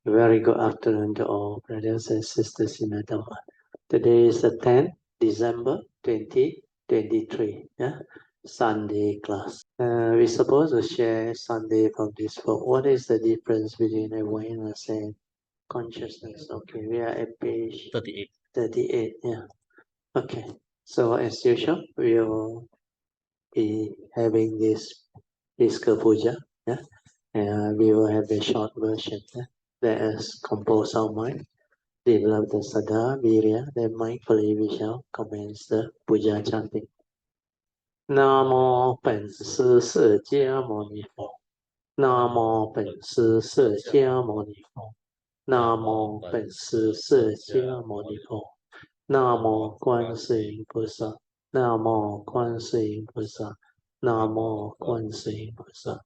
Very good afternoon to all brothers and sisters in the Dhamma. Today is the 10th December 2023, Sunday class. We're supposed to share Sunday from this book. What is the difference between awareness and consciousness? Okay, we are at page 38, yeah. Okay, so as usual, we will be having this Puja, yeah. And we will have a short version, Let us compose our mind. Develop the Sada Virya, then mindfully we shall commence the Puja chanting. Namo 本师释迦牟尼佛。Namo 本师释迦牟尼佛。Namo 本师释迦牟尼佛。Namo 观世音菩萨。Namo 观世音菩萨。Namo 观世音菩萨。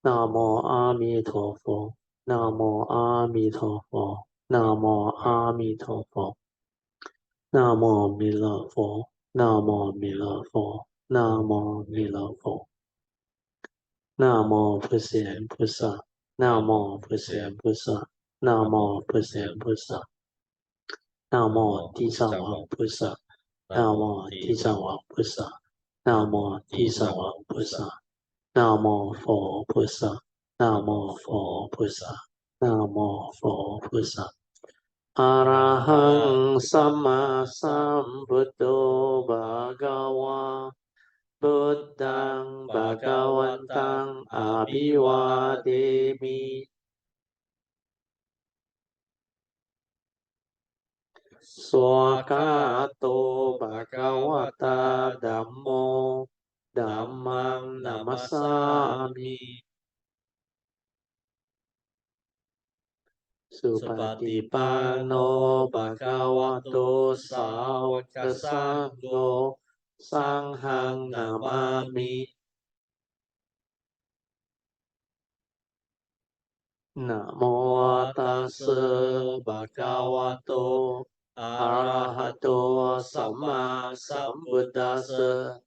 Namo 阿弥陀佛。Namo 阿弥陀佛。Namo 阿弥陀佛。南无弥勒佛，南无弥勒佛，南无弥勒佛。南无普贤菩萨，南无普贤菩萨，南无普贤菩萨。南无地藏王菩萨，南无地藏王菩萨，南无地藏王菩萨。南无佛菩萨，南无佛菩萨，南无佛菩萨。Arahang Sama Sambuddho Bhagava Buddhang Bhagavantang Abhivademi Swakato Bhagavata Dhammo Dhammang Namasami Supatipanno Bhagavato Sāvaka Sangho Sanghang Namami Namo Tassa Bhagavato Arahato Sama Sambuddhassa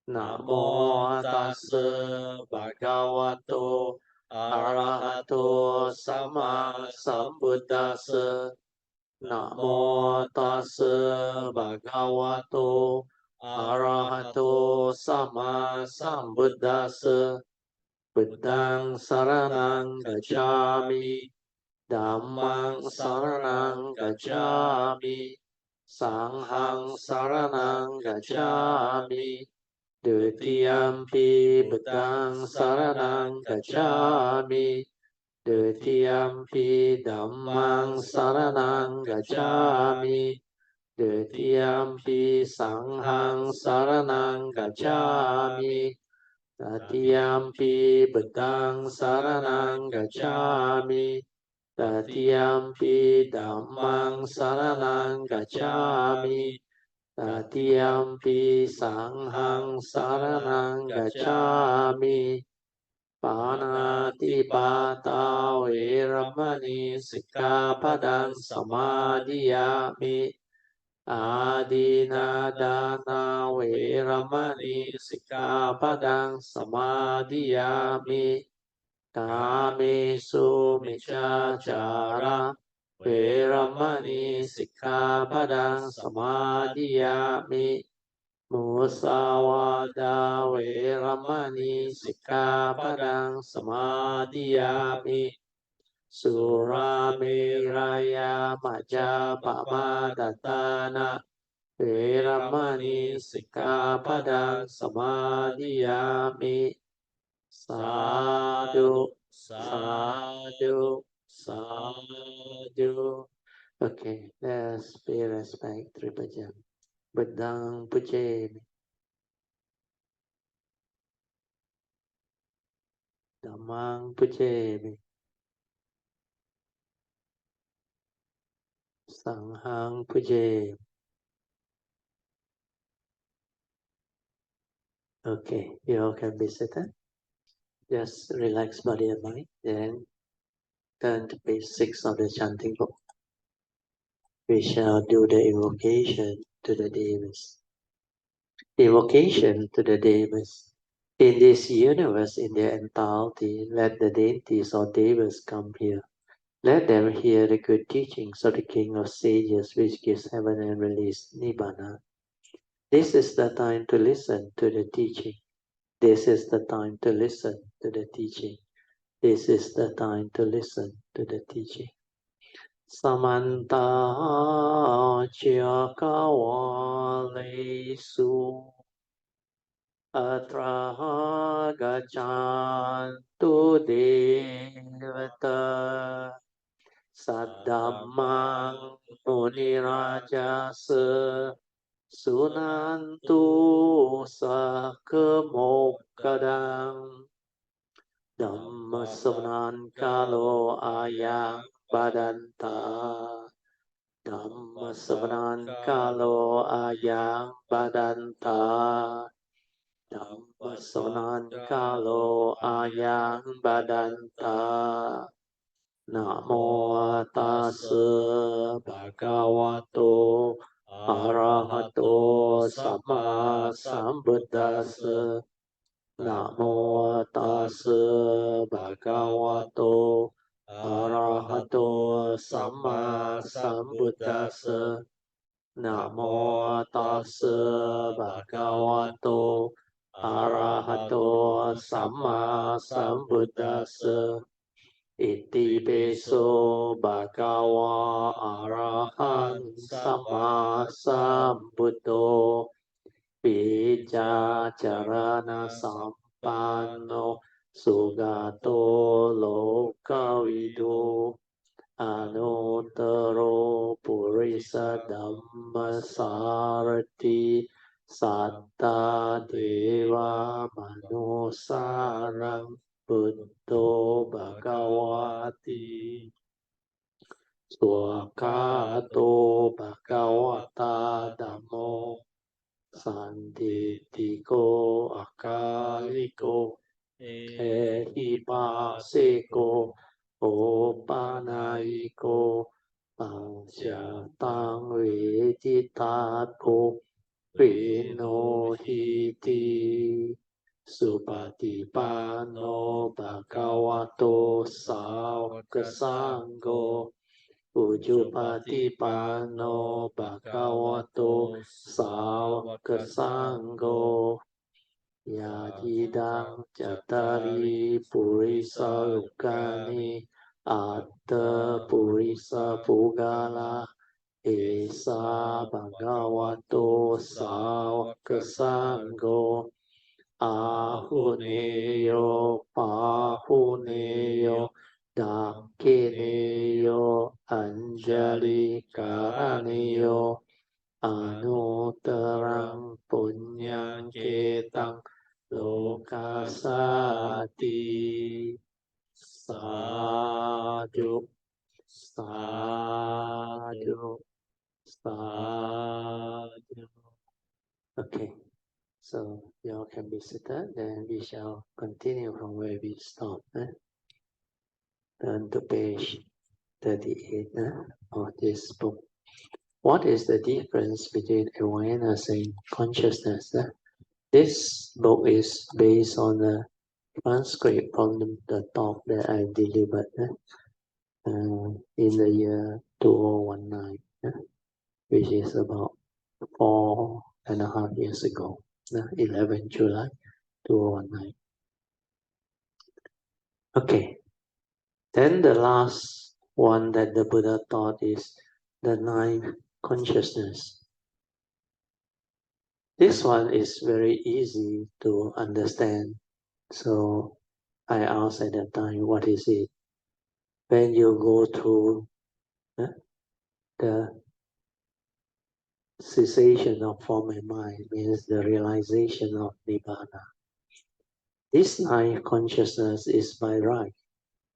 Namo Tassa Bhagavato Arahato Sama Sambuddhassa Namo Tassa Bhagavato Arahato Sama Sambuddhassa Buddhang Saranang Gacchami Dhammang Saranang Gacchami Sanghang Saranang Gacchami Dutiyampi Buddhang Saranang Gacchami Dutiyampi Dhammang Saranang Gacchami Dutiyampi Sanghang Saranang Gacchami Tatiyampi Buddhang Saranang Gacchami Tatiyampi Dhammang Saranang Gacchami Tatiyampi Sanghang Saranang Gacchami Panati Pata Veramani Sikkhapadang Samadhiyami Adina Dana Veramani Sikkhapadang Samadhiyami Kamesu Miccācara Veramani Sikkhapadang Samadhiyami Musawada Veramani Sikkhapadang Samadhiyami Surameraya Majapamadatana Veramani Sikkhapadang Samadhiyami Sadhu, sadhu, sadhu. Okay, let's pay respect to Puja. Buddhang Pujami. Dhammang Pujami. Sanghang Pujami. Okay, you all can be seated. Just relax body and mind. Then turn to page 6 of the chanting book. We shall do the invocation to the deities. Invocation to the deities. In this universe, in their entirety, let the deities or devas come here. Let them hear the good teachings of the King of Sages, which gives heaven and release Nibbana. This is the time to listen to the teaching. This is the time to listen to the teaching. This is the time to listen to the teaching. Samanta Chakawalesu Atra Gajantu Devata Saddhammang Munirajasa Sunantu Sakemokadang Dhamma Savan Kalo Ayang Badanta Dhamma Savan Kalo Ayang Badanta Dhamma Savan Kalo Ayang Badanta Namo Tassa Bhagavato Arahato Sama Sambuddhassa Namo Tassa Bhagavato Arahato Sama Sambuddhassa Namo Tassa Bhagavato Arahato Sama Sambuddhassa Iti Beso Bhagava Arahan Sama Sambuddho Bija Charana Sampanno Sugato Lokavidu Anuttaro Purisa Dhammasarati Satta Deva Manusarang Buddho Bhagavati Swakato Bhagavata Dhammo Sanditiko Akaliko Ehipaseko Opanaiko Pansyatang Veditato Vinohiti Supatipano Bhagavato Sāvaka Ujupatipano Bhagavato Sāvaka Yadidang Jatari Purisa Yukani Atta Purisa Pugala Esa Bhagavato Sāvaka Ahuneyo Pahuneyo Dakineyo Anjali Karaneyo Anutarang Punyang Ketang Lokasati Sadhu Sadhu Sadhu. Okay, so you all can be seated, then we shall continue from where we stopped. Turn to page 38 of this book. What is the difference between awareness and consciousness? This book is based on a transcript from the talk that I delivered in the year 2019, which is about 4.5 years ago, 11 July 2019. Okay, then the last one that the Buddha taught is the ninth consciousness. This one is very easy to understand. So I asked at that time, what is it? When you go through the cessation of form and mind, means the realization of Nibbana. This ninth consciousness is by right,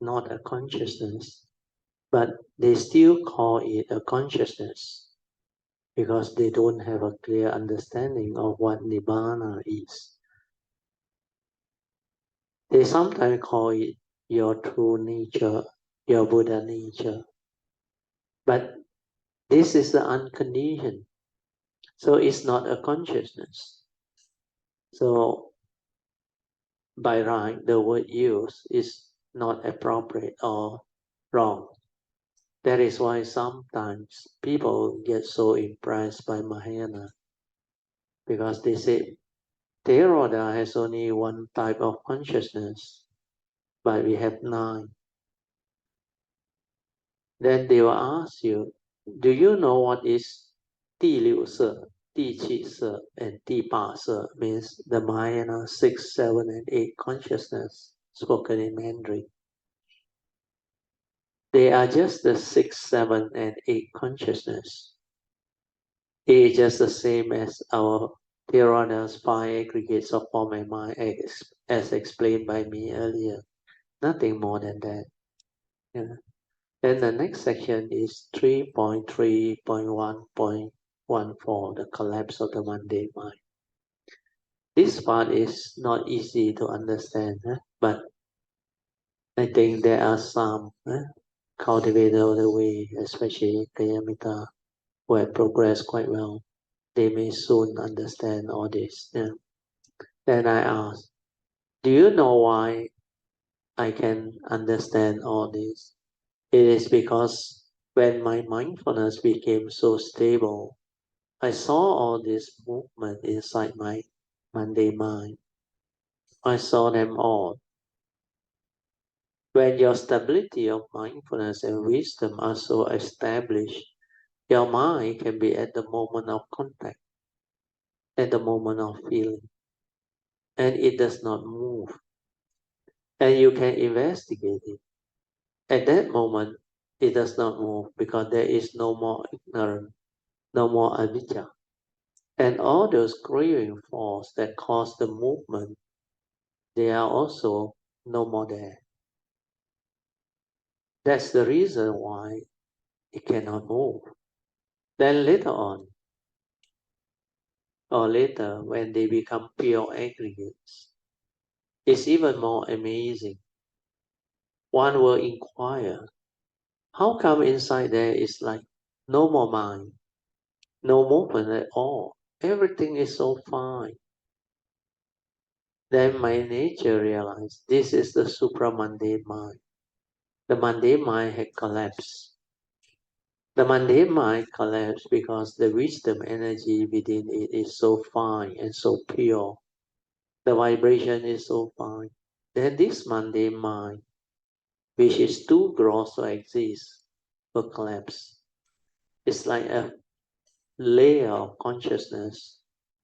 not a consciousness, but they still call it a consciousness because they don't have a clear understanding of what Nibbana is. They sometimes call it your true nature, your Buddha nature. But this is the unconditioned. So it's not a consciousness. So by right, the word used is not appropriate or wrong. That is why sometimes people get so impressed by Mahayana, because they say Theravada has only one type of consciousness, but we have 9. Then they will ask you, do you know what is 第六色, 第七色, and 第八色? Means the Mahayana 6, 7, and 8 consciousness spoken in Mandarin. They are just the 6, 7, and 8 consciousness. It is just the same as our Theravada's 5 aggregates of form and mind, as explained by me earlier. Nothing more than that. Yeah. Then the next section is 3.3.1.14, the collapse of the mundane mind. This part is not easy to understand, but I think there are some cultivated all the way, especially Kayamita, who have progressed quite well. They may soon understand all this. Yeah. Then I ask, do you know why I can understand all this? It is because when my mindfulness became so stable, I saw all this movement inside my mundane mind. I saw them all. When your stability of mindfulness and wisdom are so established, your mind can be at the moment of contact, at the moment of feeling, and it does not move. And you can investigate it. At that moment, it does not move because there is no more ignorance, no more avijja. And all those craving force that cause the movement, they are also no more there. That's the reason why it cannot move. Then later on, or later when they become pure aggregates, it's even more amazing. One will inquire, how come inside there is like no more mind, no movement at all? Everything is so fine. Then my nature realized this is the supramundane mind. The mundane mind had collapsed. The mundane mind collapsed because the wisdom energy within it is so fine and so pure. The vibration is so fine. Then this mundane mind, which is too gross to exist, will collapse. It's like a layer of consciousness.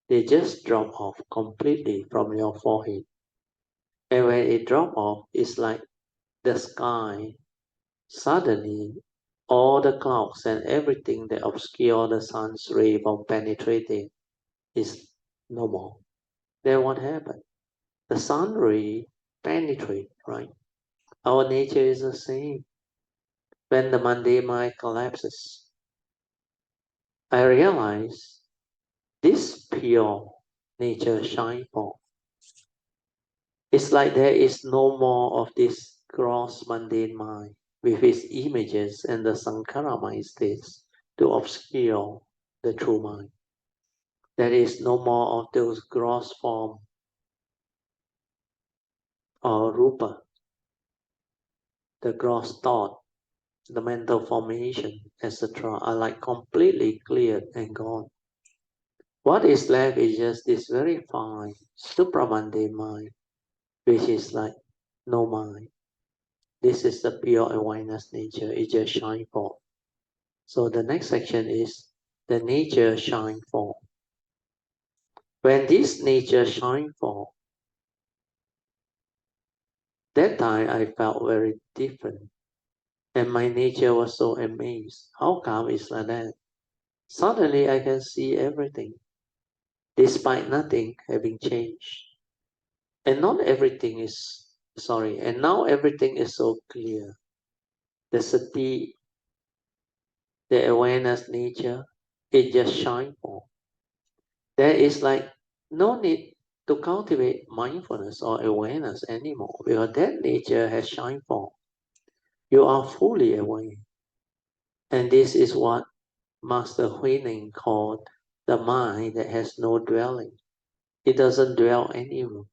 They just drop off completely from your forehead. And when it drop off, it's like the sky. Suddenly, all the clouds and everything that obscure the sun's ray from penetrating is no more. Then what happened? The sun ray penetrate, right? Our nature is the same. When the mundane mind collapses, I realize this pure nature shine forth. It's like there is no more of this gross mundane mind with its images and the sankhara mind states to obscure the true mind. There is no more of those gross form or rupa, the gross thought, the mental formation, etc. are like completely cleared and gone. What is left is just this very fine supramundane mind, which is like no mind. This is the pure awareness nature, it just shines forth. So the next section is the nature shine forth. When this nature shine forth, that time I felt very different. And my nature was so amazed. How come it's like that? Suddenly I can see everything, despite nothing having changed. And now everything is so clear. The sati, the awareness nature, it just shines forth. There is like no need to cultivate mindfulness or awareness anymore because that nature has shined forth. You are fully aware. And this is what Master Huining called the mind that has no dwelling. It doesn't dwell anywhere.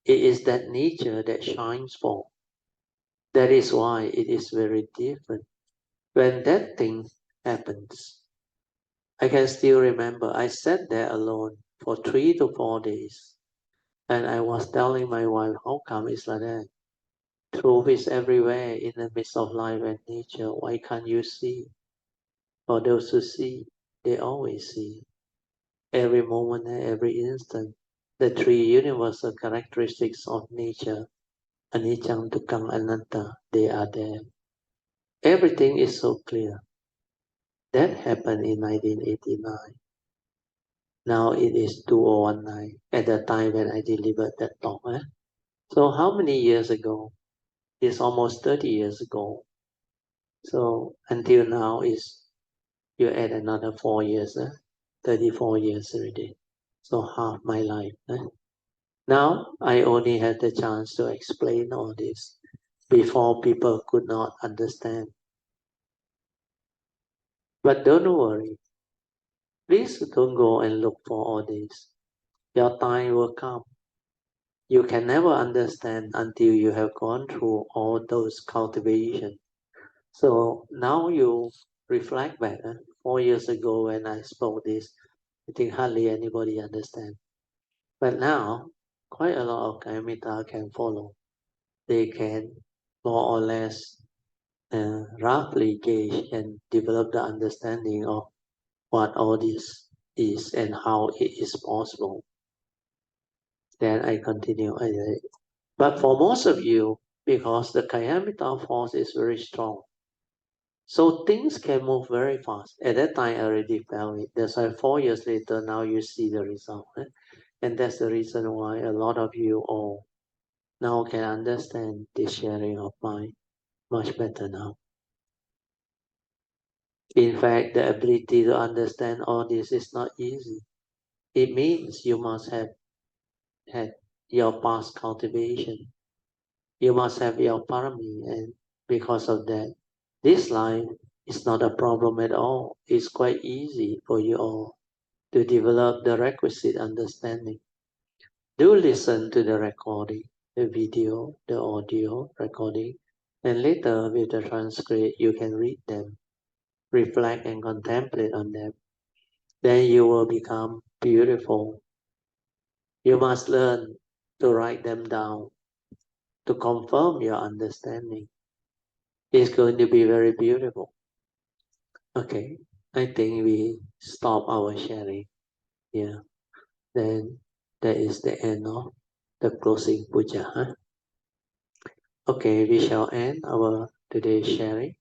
It is that nature that shines forth. That is why it is very different. When that thing happens, I can still remember I sat there alone for 3 to 4 days. And I was telling my wife, how come it's like that? Truth is everywhere in the midst of life and nature. Why can't you see? For those who see, they always see. Every moment and every instant. The three universal characteristics of nature, anicca, dukkha, anatta, they are there. Everything is so clear. That happened in 1989. Now it is 2019 at the time when I delivered that talk. So how many years ago? It's almost 30 years ago. So until now is you add another 4 years, 34 years already. So half my life. Now I only had the chance to explain all this. Before people could not understand. But don't worry. Please don't go and look for all this. Your time will come. You can never understand until you have gone through all those cultivations. So now you reflect back. 4 years ago when I spoke this, I think hardly anybody understand. But now, quite a lot of Kayamita can follow. They can more or less roughly gauge and develop the understanding of what all this is and how it is possible. Then I continue. But for most of you, because the Kayamita force is very strong, so things can move very fast. At that time, I already felt it. That's why 4 years later, now you see the result. And that's the reason why a lot of you all now can understand this sharing of mine much better now. In fact, the ability to understand all this is not easy. It means you must have had your past cultivation. You must have your parami, and because of that, this life is not a problem at all. It's quite easy for you all to develop the requisite understanding. Do listen to the recording, the video, the audio recording, and later with the transcript, you can read them, reflect and contemplate on them. Then you will become beautiful. You must learn to write them down to confirm your understanding. It's going to be very beautiful. Okay, I think we stop our sharing here. Then that is the end of the closing puja. Okay, we shall end our today's sharing.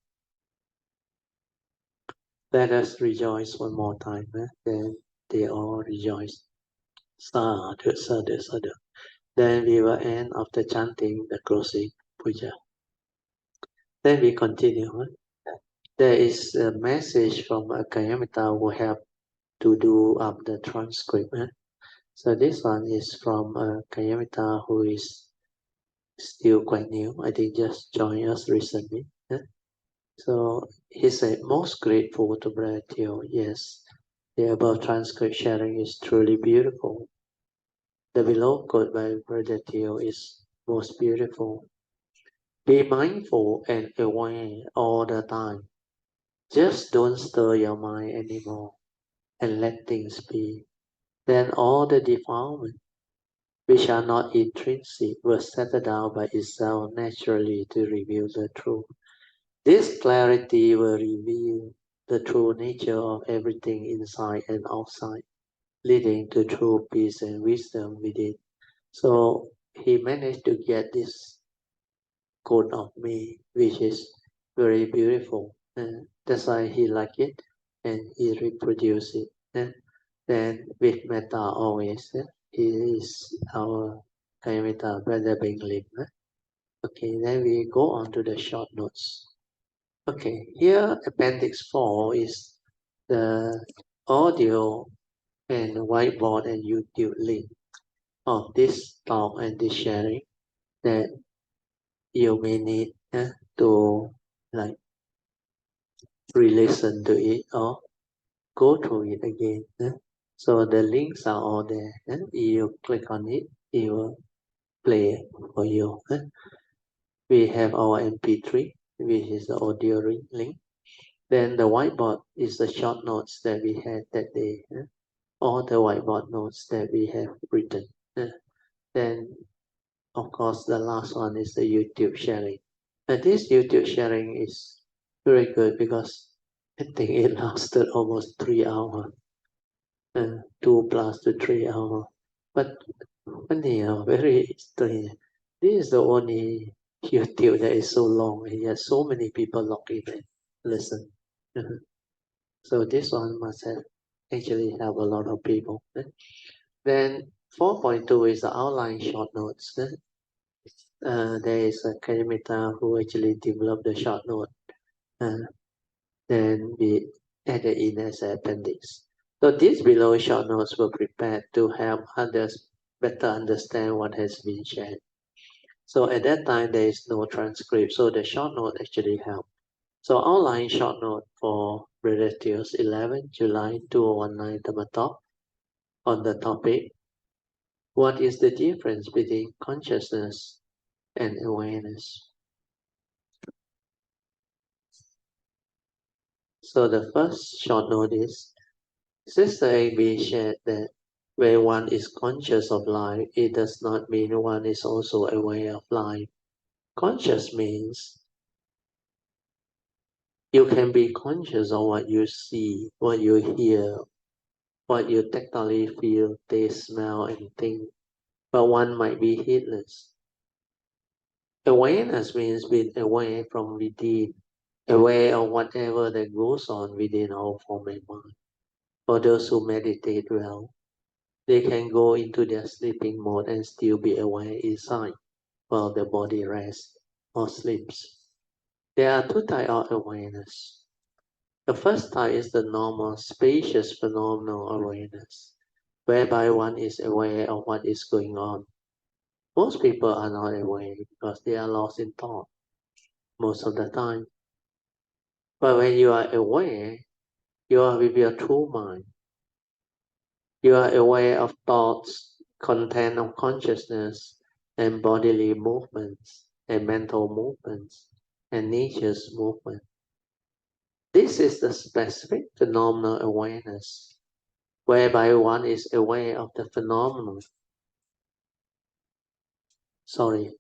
Let us rejoice one more time. Then they all rejoice. Sadhu, sadhu, sadhu. Then we will end after chanting the closing puja. Then we continue. There is a message from a Kayamita who have to do up the transcript. So this one is from a Kayamita who is still quite new. I think just joined us recently. So he said, most grateful to Brother Theo. Yes, the above transcript sharing is truly beautiful. The below quote by Brother Theo is most beautiful. Be mindful and aware all the time. Just don't stir your mind anymore and let things be. Then all the defilement, which are not intrinsic, will settle down by itself naturally to reveal the truth. This clarity will reveal the true nature of everything inside and outside, leading to true peace and wisdom within. So he managed to get this quote of me, which is very beautiful. And that's why he liked it and he reproduced it. And then with metta always, he is our Kayamita Brother Binglim. Okay, then we go on to the short notes. Okay, here Appendix 4 is the audio and whiteboard and YouTube link of this talk and this sharing that you may need to like re-listen to it or go through it again. So the links are all there. You click on it, it will play for you. We have our MP3, which is the audio link. Then the whiteboard is the short notes that we had that day, or the whiteboard notes that we have written. Then, of course, the last one is the YouTube sharing. And this YouTube sharing is very good because I think it lasted almost 3 hours, 2 plus to 3 hours. But funny, very strange. This is the only YouTube that is so long, and yet so many people log in and listen. So this one must have actually have a lot of people. Then 4.2 is the outline short notes. There is a Karimita who actually developed the short note. Then we added in as an appendix. So these below short notes were prepared to help others better understand what has been shared. So at that time, there is no transcript, so the short note actually helped. So outline short note for Relatives 11 July 2019 Dhamma Talk on the topic, what is the difference between consciousness and awareness? So the first short note is, Sister A.B. shared that when one is conscious of life, it does not mean one is also aware of life. Conscious means you can be conscious of what you see, what you hear, what you tactily feel, taste, smell, and think, but one might be heedless. Awareness means being aware from within, aware of whatever that goes on within our form and mind. For those who meditate well, they can go into their sleeping mode and still be aware inside while the body rests or sleeps. There are two types of awareness. The first type is the normal, spacious phenomenal awareness, whereby one is aware of what is going on. Most people are not aware because they are lost in thought most of the time. But when you are aware, you are with your true mind. You are aware of thoughts, content of consciousness, and bodily movements, and mental movements, and nature's movement. This is the specific phenomenal awareness, whereby one is aware of the phenomenon. Sorry,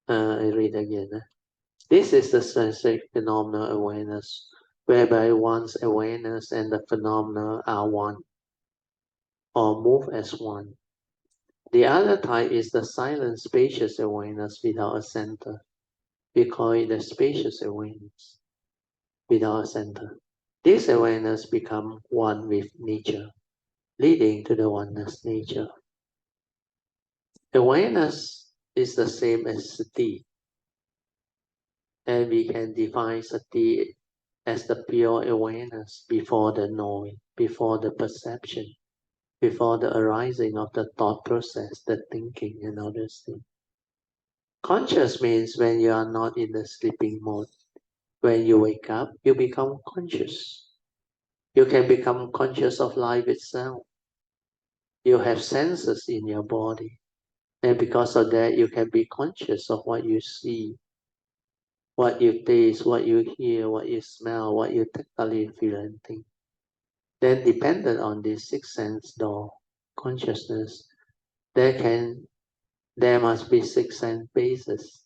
I read again. This is the specific phenomenal awareness, whereby one's awareness and the phenomena are one, or move as one. The other type is the silent spacious awareness without a center. We call it the spacious awareness without a center. This awareness becomes one with nature, leading to the oneness nature. Awareness is the same as sati, and we can define sati as the pure awareness before the knowing, before the perception, before the arising of the thought process, the thinking and other things. Conscious means when you are not in the sleeping mode. When you wake up, you become conscious. You can become conscious of life itself. You have senses in your body. And because of that, you can be conscious of what you see, what you taste, what you hear, what you smell, what you tactily feel and think. Then dependent on this sixth sense door, consciousness, there must be six sense bases.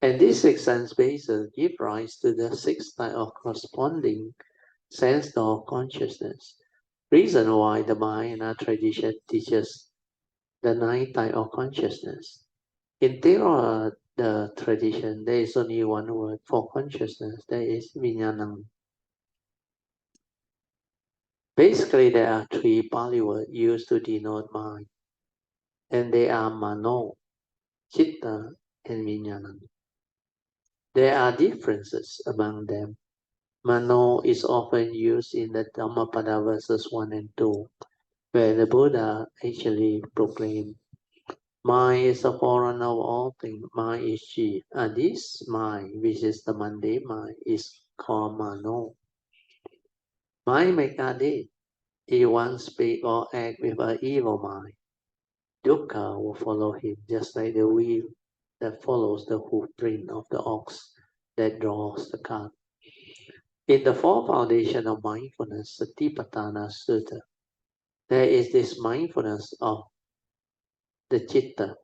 And these six sense bases give rise to the sixth type of corresponding sense door consciousness. Reason why the Mahayana tradition teaches the nine type of consciousness. In Theravada the tradition, there is only one word for consciousness, that is Vijnanam. Basically, there are three Pali words used to denote mind, and they are Mano, Chitta, and Vijnanam. There are differences among them. Mano is often used in the Dhammapada verses 1 and 2, where the Buddha actually proclaimed, mind is the forerunner of all things, mind is chi. And this mind, which is the mundane mind, is called Mano. Mind make a deed. If one speak or act with an evil mind, dukkha will follow him, just like the wheel. that follows the hoof print of the ox that draws the cart. In the four foundations of mindfulness, Satipatthana Sutta, there is this mindfulness of the citta,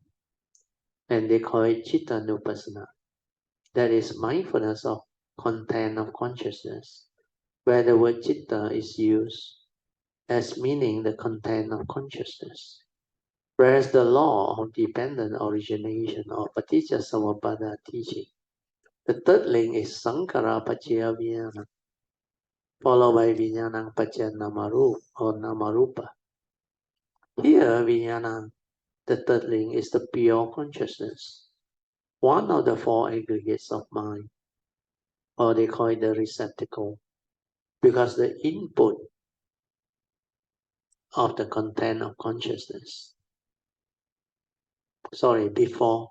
and they call it citta nupassana. That is mindfulness of content of consciousness, where the word citta is used as meaning the content of consciousness. Whereas the law of dependent origination or Paticca teaching, the third link is Sankhara Paccaya Vijnana, followed by Vijnana Paccaya Namarupa or Namarupa. Here, Vijnana, the third link, is the pure consciousness, one of the four aggregates of mind, or they call it the receptacle, because the input of the content of consciousness. Before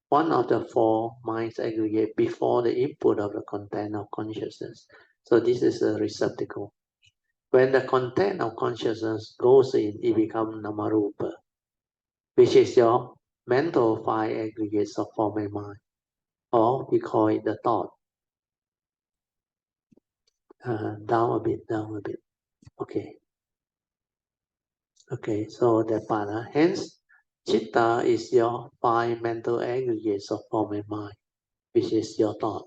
one of the four minds aggregate before the input of the content of consciousness. So this is a receptacle. When the content of consciousness goes in, it becomes Namarupa, which is your mental five aggregates of form and mind, or we call it the thought. Down a bit. Okay, so that part. Hence, Citta is your five mental aggregates of form and mind, which is your thought.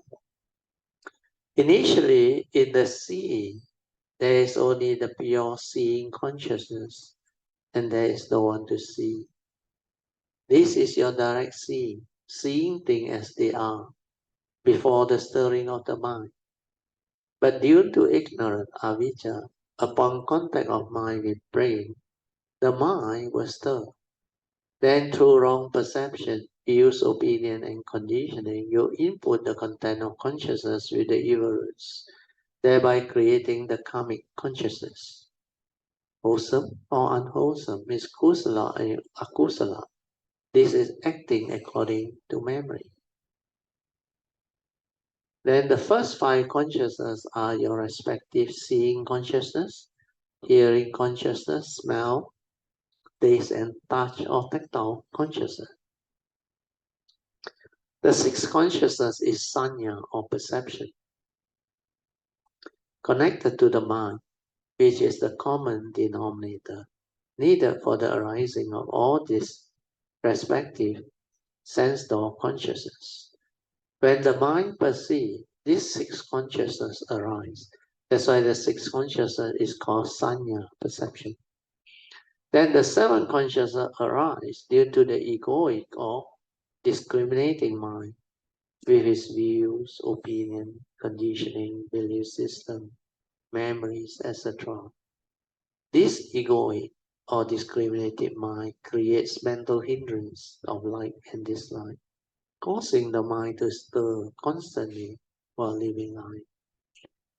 Initially, in the seeing, there is only the pure seeing consciousness, and there is no one to see. This is your direct seeing, seeing things as they are, before the stirring of the mind. But due to ignorance, avijja, upon contact of mind with brain, the mind will stir. Then through wrong perception, views, opinion, and conditioning, you input the content of consciousness with the evil roots, thereby creating the karmic consciousness. Wholesome or unwholesome is kusala and akusala. This is acting according to memory. Then the first five consciousness are your respective seeing consciousness, hearing consciousness, smell, taste and touch or tactile consciousness. The sixth consciousness is sanya or perception, connected to the mind, which is the common denominator needed for the arising of all these respective sense door consciousness. When the mind perceives, these six consciousness arise. That's why the sixth consciousness is called sanya, perception. Then the seventh consciousness arise due to the egoic or discriminating mind, with its views, opinion, conditioning, belief system, memories, etc. This egoic or discriminating mind creates mental hindrance of like and dislike, causing the mind to stir constantly while living life.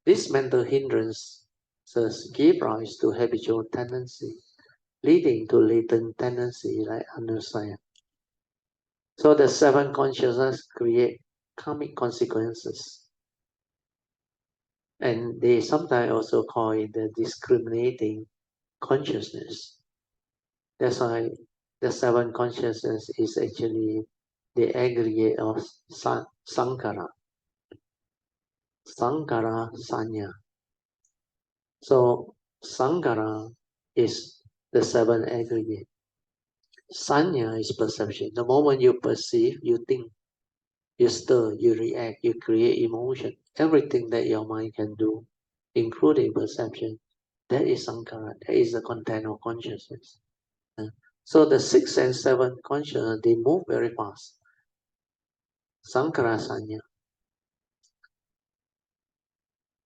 This mental hindrances give rise to habitual tendency, leading to latent tendency like anusaya. So the seven consciousness create karmic consequences. And they sometimes also call it the discriminating consciousness. That's why the seven consciousness is actually the aggregate of sankhara. Sankhara sanya. So sankhara is the seven aggregate. Sanya is perception. The moment you perceive, you think, you stir, you react, you create emotion. Everything that your mind can do, including perception, that is sankhara. That is the content of consciousness. So the 6 and 7 consciousness, they move very fast. Sankhara sanya.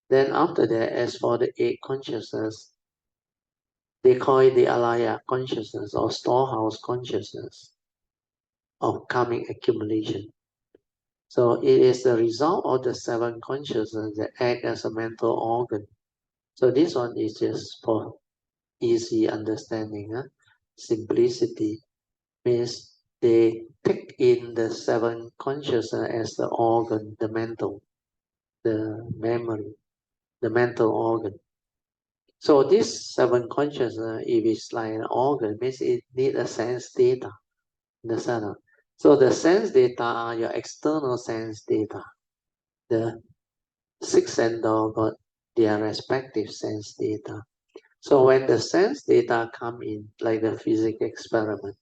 Then after that, as for the 8 consciousness, they call it the alaya consciousness or storehouse consciousness of karmic accumulation. So it is the result of the 7 consciousness that act as a mental organ. So this one is just for easy understanding. Simplicity means they take in the 7 consciousness as the organ, the mental, the memory, the mental organ. So this 7 consciousness, if it's like an organ, means it needs a sense data. Understand? So the sense data are your external sense data. The six sense door got their respective sense data. So when the sense data come in, like the physics experiment,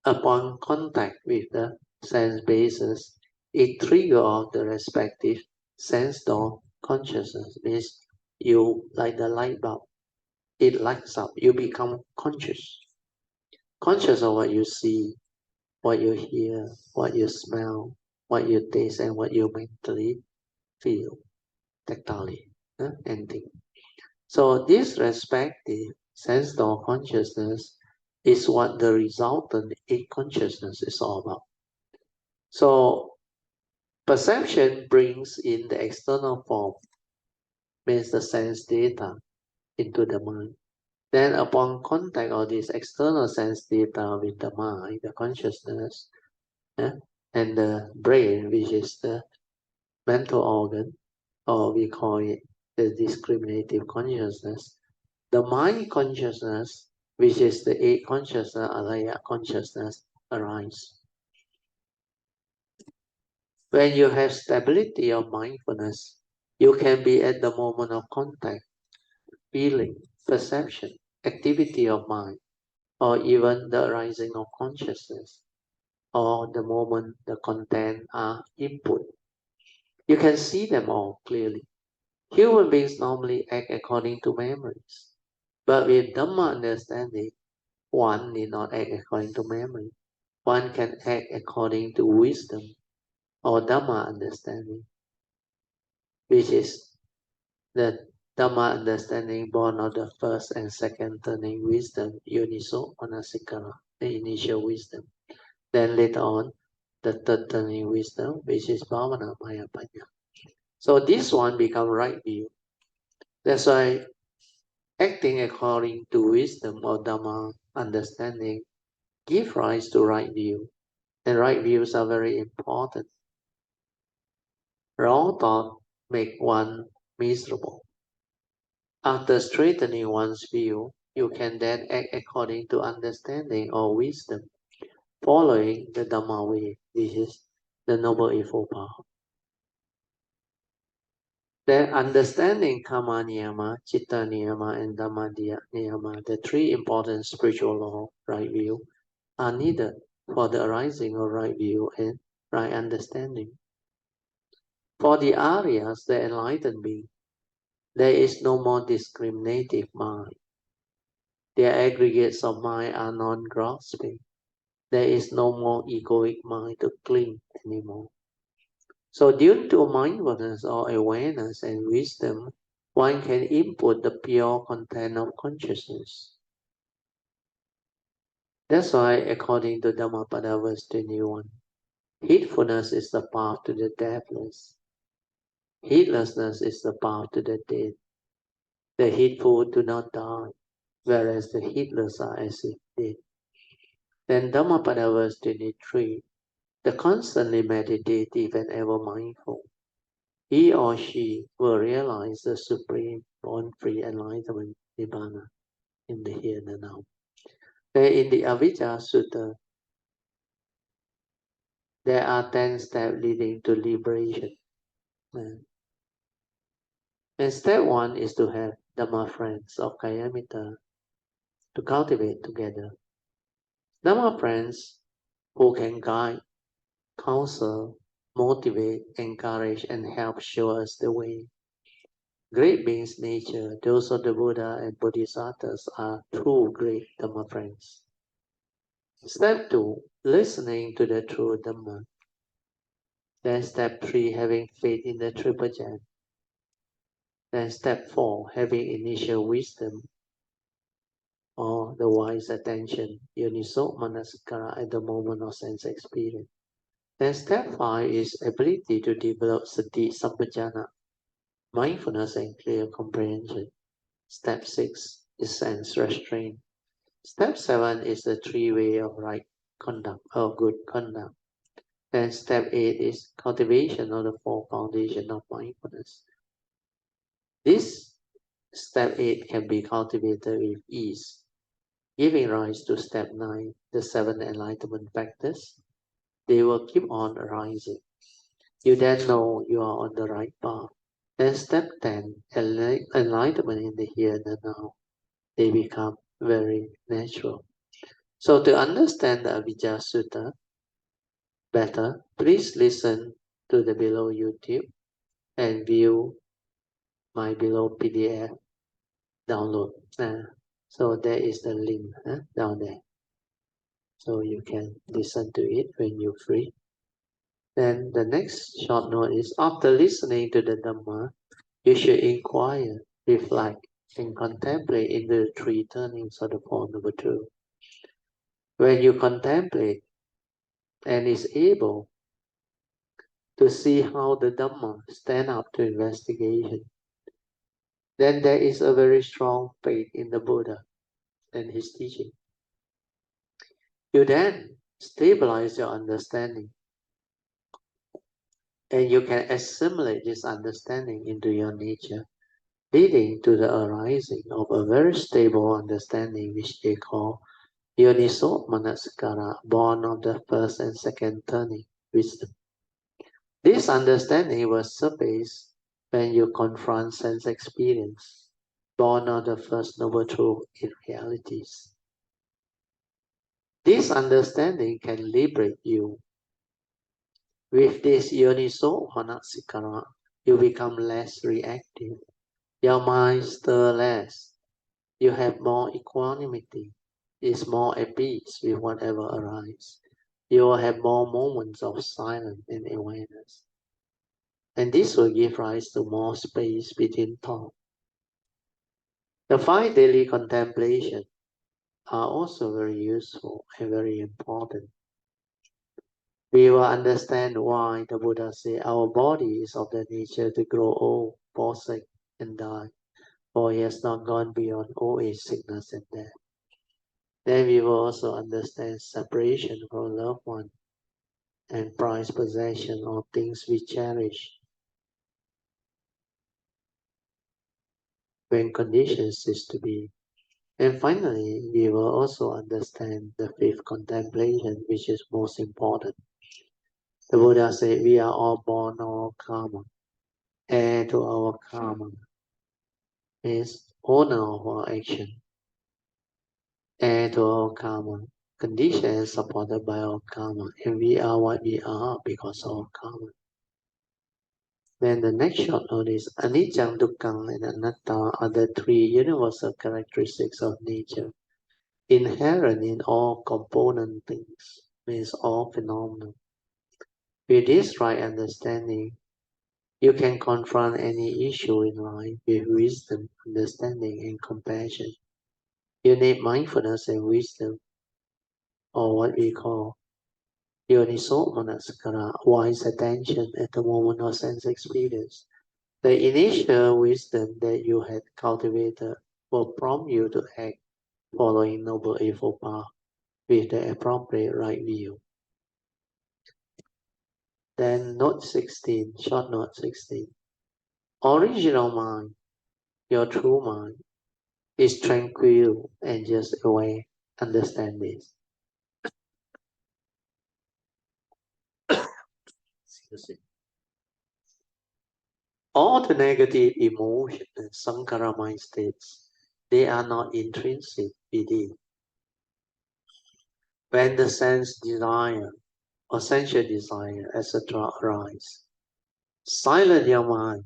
upon contact with the sense basis, it triggers off the respective sense door consciousness. Means you, like the light bulb, it lights up, you become conscious. Conscious of what you see, what you hear, what you smell, what you taste, and what you mentally feel, tactily, and think. So this respective sense door consciousness is what the resultant eight consciousness is all about. So perception brings in the external form, means the sense data, into the mind. Then upon contact of this external sense data with the mind, the consciousness, and the brain, which is the mental organ, or we call it the discriminative consciousness, the mind consciousness, which is the eight consciousness, alaya consciousness, arise. When you have stability of mindfulness, you can be at the moment of contact, feeling, perception, activity of mind, or even the arising of consciousness, or the moment the content are input. You can see them all clearly. Human beings normally act according to memories, but with Dhamma understanding, one need not act according to memory. One can act according to wisdom or Dhamma understanding, which is the Dhamma understanding born of the first and second turning wisdom, Yoniso Manasikara, the initial wisdom. Then later on, the third turning wisdom, which is Bhavana Maya Panya. So this one become right view. That's why acting according to wisdom or Dhamma understanding give rise to right view. And right views are very important. Wrong thought make one miserable. After straightening one's view, you can then act according to understanding or wisdom, following the Dhamma way, which is the Noble Eightfold Path. Then understanding Karma Niyama, Chitta Niyama, and Dhamma Niyama, the three important spiritual laws, right view, are needed for the arising of right view and right understanding. For the Aryas, the enlightened being, there is no more discriminative mind. Their aggregates of mind are non-grasping. There is no more egoic mind to cling anymore. So due to mindfulness or awareness and wisdom, one can input the pure content of consciousness. That's why, according to Dhammapada verse 21, heedfulness is the path to the deathless. Heedlessness is the path to the dead. The heedful do not die, whereas the heedless are as if dead. Then Dhammapada verse 23, the constantly meditative and ever mindful, he or she will realize the supreme, born-free enlightenment, Nibbana, in the here and now. Then in the Avijja Sutta, there are 10 steps leading to liberation. And step 1 is to have Dhamma friends of Kayamita to cultivate together. Dhamma friends who can guide, counsel, motivate, encourage, and help show us the way. Great beings nature, those of the Buddha and Bodhisattvas are true great Dhamma friends. Step 2, listening to the true Dhamma. Then step 3, having faith in the Triple Gem. Then step 4, having initial wisdom or the wise attention, Yoniso Manasikara at the moment of sense experience. Then step 5 is ability to develop Sati Sampajana, mindfulness and clear comprehension. Step 6 is sense restraint. Step 7 is the 3 way of right conduct or good conduct. Then step 8 is cultivation of the 4 foundation of mindfulness. This step 8 can be cultivated with ease. giving rise to step 9, the 7 enlightenment factors. They will keep on arising. You then know you are on the right path. Then step 10, enlightenment in the here and the now. They become very natural. So to understand the Avijja Sutta better, please listen to the below YouTube and view my below PDF download. So there is the link down there. So you can listen to it when you're free. Then the next short note is, after listening to the Dhamma, you should inquire, reflect, and contemplate in the three turnings of the Four Noble Truths. When you contemplate and is able to see how the Dhamma stand up to investigation, then there is a very strong faith in the Buddha and his teaching. You then stabilize your understanding, and you can assimilate this understanding into your nature, leading to the arising of a very stable understanding which they call Yoniso Manasikara, born of the first and second turning wisdom. This understanding will surface when you confront sense experience, born of the first noble truth in realities. This understanding can liberate you. With this Yoniso Manasikara, you become less reactive. Your mind stirs less. You have more equanimity. Is more at peace with whatever arises. You will have more moments of silence and awareness. And this will give rise to more space between thought. The 5 daily contemplations are also very useful and very important. We will understand why the Buddha said our body is of the nature to grow old, forsake, and die, for he has not gone beyond old age, sickness, and death. Then we will also understand separation from loved one and prized possession of things we cherish when conditions cease to be. And finally, we will also understand the 5th contemplation, which is most important. The Buddha said we are all born of our karma. Heir to our karma is owner of our action. Heir to our karma, conditions supported by our karma, and we are what we are because of our karma. Then the next short note is anicca, dukkha, and anatta are the 3 universal characteristics of nature, inherent in all component things, means all phenomena. With this right understanding, you can confront any issue in life with wisdom, understanding, and compassion. You need mindfulness and wisdom, or what we call Yoniso Manasikara, wise attention at the moment of sense experience. The initial wisdom that you had cultivated will prompt you to act following Noble Eightfold Path with the appropriate right view. Then note 16, short note 16. Original mind, your true mind, is tranquil and just aware. Understand this. Excuse me. All the negative emotions and sankhara mind states, they are not intrinsic within. When the sense desire or sensual desire, etc. arise, silence your mind,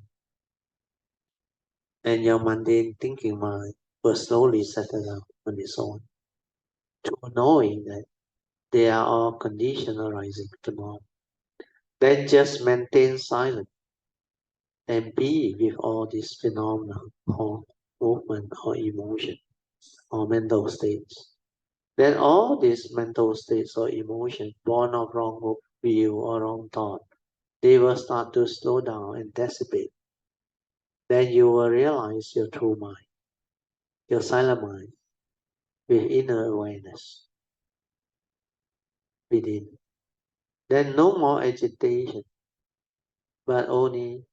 and your mundane thinking mind will slowly settle down on its own, to knowing that they are all conditions arising tomorrow. Then just maintain silence and be with all these phenomena or movement or emotion or mental states. Then all these mental states or emotions born of wrong view or wrong thought, they will start to slow down and dissipate. Then you will realize your true mind, your silent mind, with inner awareness within. Then no more agitation, but only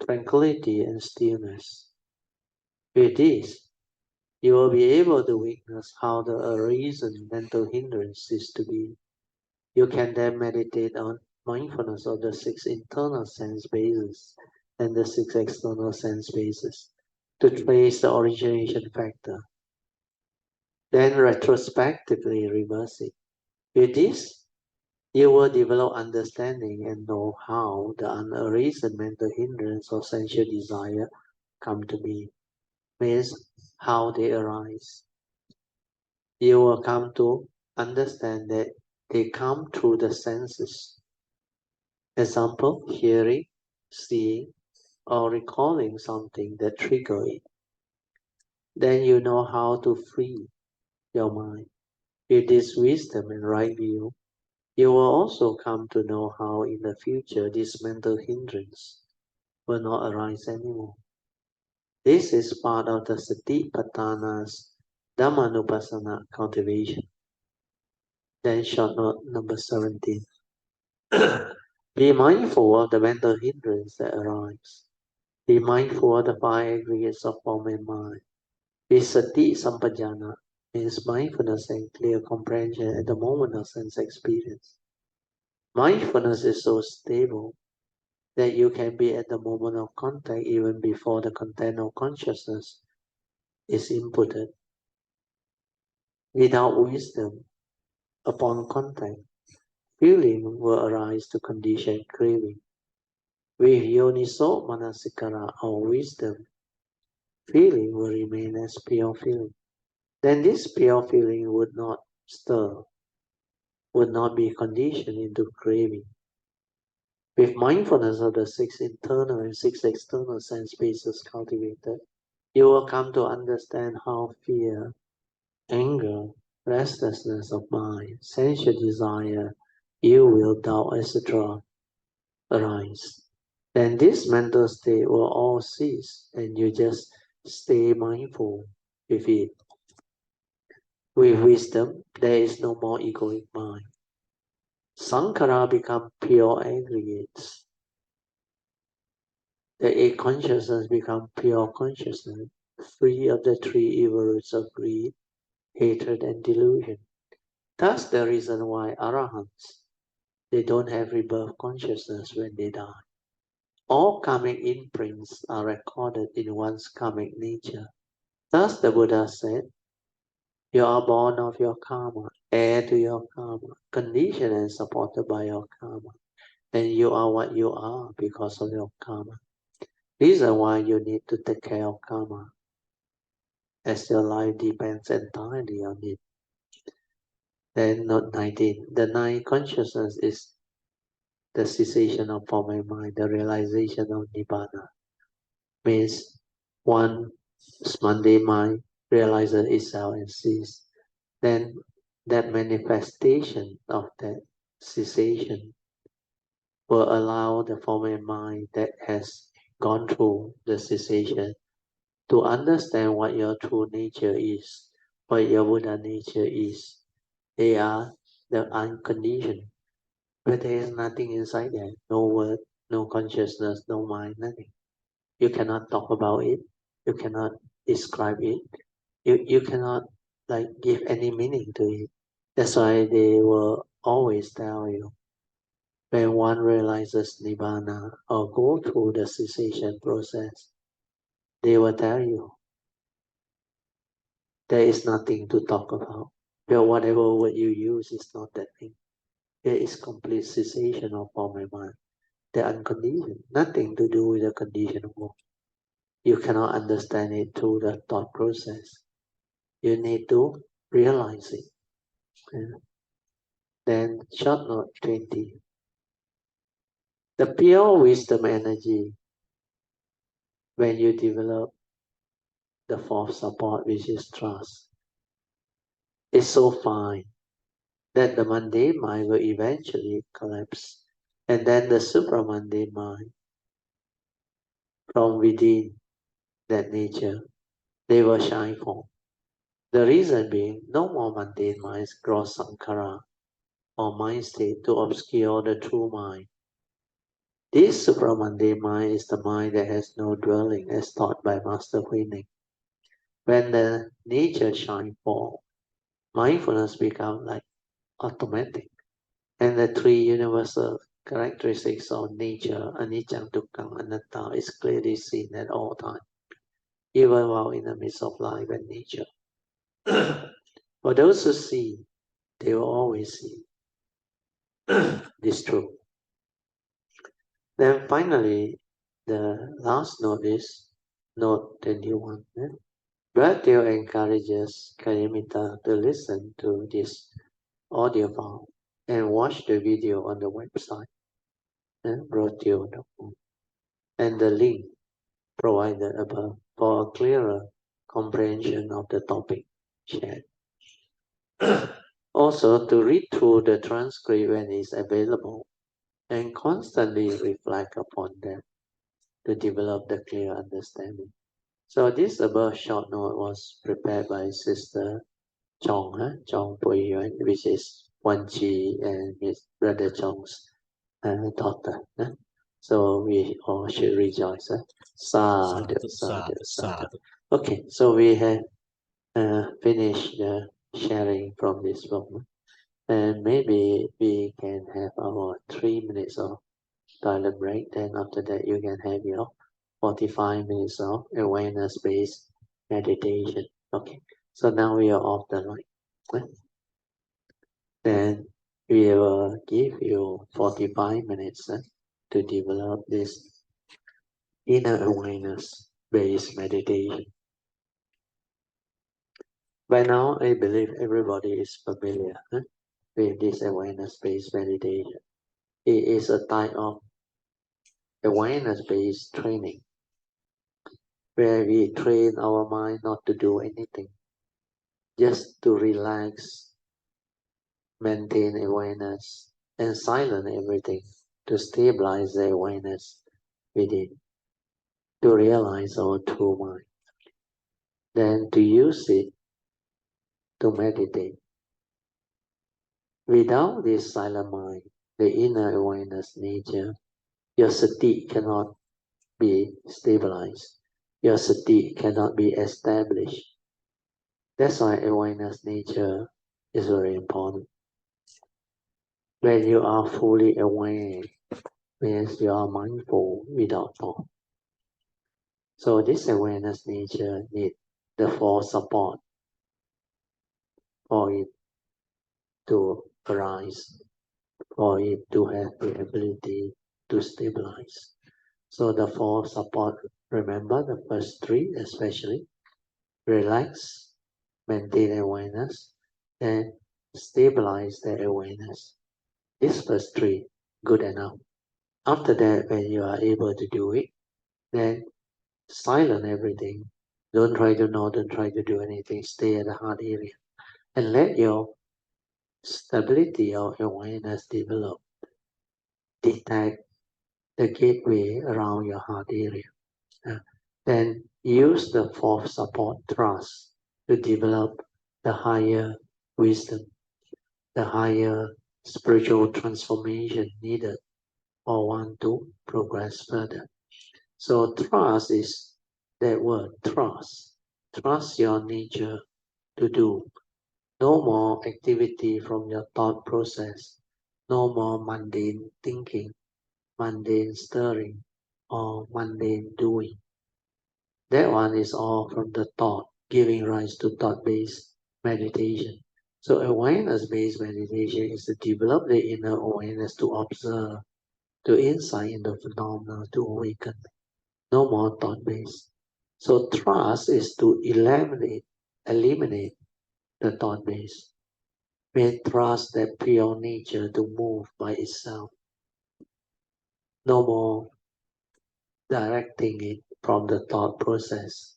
tranquility and stillness. With this, you will be able to witness how the arisen mental hindrance is to be. You can then meditate on mindfulness of the 6 internal sense bases and the 6 external sense bases to trace the origination factor. Then retrospectively reverse it. With this, you will develop understanding and know how the unarisen mental hindrance or sensual desire come to be, means how they arise. You will come to understand that they come through the senses. Example, hearing, seeing, or recalling something that trigger it. Then you know how to free your mind. With this wisdom and right view, you will also come to know how in the future this mental hindrance will not arise anymore. This is part of the Satipatthana's Dhammanupassana cultivation. Then short note number 17. Be mindful of the mental hindrance that arise. Be mindful of the 5 aggregates of form and mind. Be sati sampajana means mindfulness and clear comprehension at the moment of sense experience. Mindfulness is so stable that you can be at the moment of contact even before the content of consciousness is inputted. Without wisdom, upon contact, feeling will arise to condition craving. With yoniso manasikara or wisdom, feeling will remain as pure feeling. Then this pure feeling would not stir, would not be conditioned into craving. With mindfulness of the 6 internal and 6 external sense bases cultivated, you will come to understand how fear, anger, restlessness of mind, sensual desire, ill will, doubt, etc. arise. Then this mental state will all cease and you just stay mindful with it. With wisdom, there is no more egoic mind. Sankhara become pure aggregates. The 8 consciousness become pure consciousness, free of the 3 evil roots of greed, hatred, and delusion. That's the reason why arahants, they don't have rebirth consciousness when they die. All karmic imprints are recorded in one's karmic nature. Thus the Buddha said, you are born of your karma, heir to your karma, conditioned and supported by your karma. And you are what you are because of your karma. Reason why you need to take care of karma, as your life depends entirely on it. Then note 19, the 9 consciousness is the cessation of form and mind, the realization of Nibbana. Means one's mundane mind realizes itself and ceases. Then that manifestation of that cessation will allow the form and mind that has gone through the cessation to understand what your true nature is, what your Buddha nature is. They are the unconditioned. But there is nothing inside there. No word, no consciousness, no mind, nothing. You cannot talk about it. You cannot describe it. You cannot like give any meaning to it. That's why they will always tell you when one realizes Nibbana or go through the cessation process, they will tell you there is nothing to talk about. But whatever word you use is not that thing. There is complete cessation of form and mind. The unconditioned, nothing to do with the conditioned world. You cannot understand it through the thought process. You need to realize it. Yeah. Then short note 20. The pure wisdom energy, when you develop the 4th support, which is trust, is so fine that the mundane mind will eventually collapse. And then the supramundane mind, from within that nature, they will shine forth. The reason being, no more mundane minds cross sankhara or mind state to obscure the true mind. This supramundane mind is the mind that has no dwelling as taught by Master Huining. When the nature shine forth, mindfulness becomes like automatic. And the three universal characteristics of nature, anicca, dukkha, anatta, is clearly seen at all times, even while in the midst of life and nature. For those who see, they will always see this truth. Then finally, the last note is note 21. Bhakti encourages Kayamita to listen to this audio file and watch the video on the website, and the link provided above for a clearer comprehension of the topic shared. Also, to read through the transcript when it's available and constantly reflect upon them to develop the clear understanding. So this above short note was prepared by Sister Chong, Chong Pui Yuan, which is Wan Chi and his brother Chong's daughter. So we all should rejoice. Sadhu, sadhu, sadhu. Okay, so we have finished the sharing from this book. And maybe we can have our 3 minutes of toilet break. Then after that, you can have your 45 minutes of awareness-based meditation. Okay, so now we are off the line. Then we will give you 45 minutes to develop this inner awareness-based meditation. By now, I believe everybody is familiar with this awareness-based meditation. It is a type of awareness-based training where we train our mind not to do anything, just to relax, maintain awareness, and silence everything to stabilize the awareness within, to realize our true mind, then to use it to meditate. Without this silent mind, the inner awareness nature, your sati cannot be stabilized. Your sati cannot be established. That's why awareness nature is very important. When you are fully aware, means you are mindful without thought. So this awareness nature needs the four support for it to arise, for it to have the ability to stabilize. So the four support, remember the first three especially, relax, maintain awareness, and stabilize the awareness. These first three, good enough. After that, when you are able to do it, then silence everything. Don't try to know, don't try to do anything. Stay at the heart area. And let your stability of awareness develop. Detect the gateway around your heart area. Then use the fourth support, trust, to develop the higher wisdom, the higher spiritual transformation needed for one to progress further. So trust is that word, trust. Trust your nature to do. No more activity from your thought process. No more mundane thinking, mundane stirring, or mundane doing. That one is all from the thought, giving rise to thought-based meditation. So awareness-based meditation is to develop the inner awareness to observe, to insight into phenomena, to awaken. No more thought-based. So trust is to eliminate the thought-based. We trust that pure nature to move by itself. No more directing it from the thought process.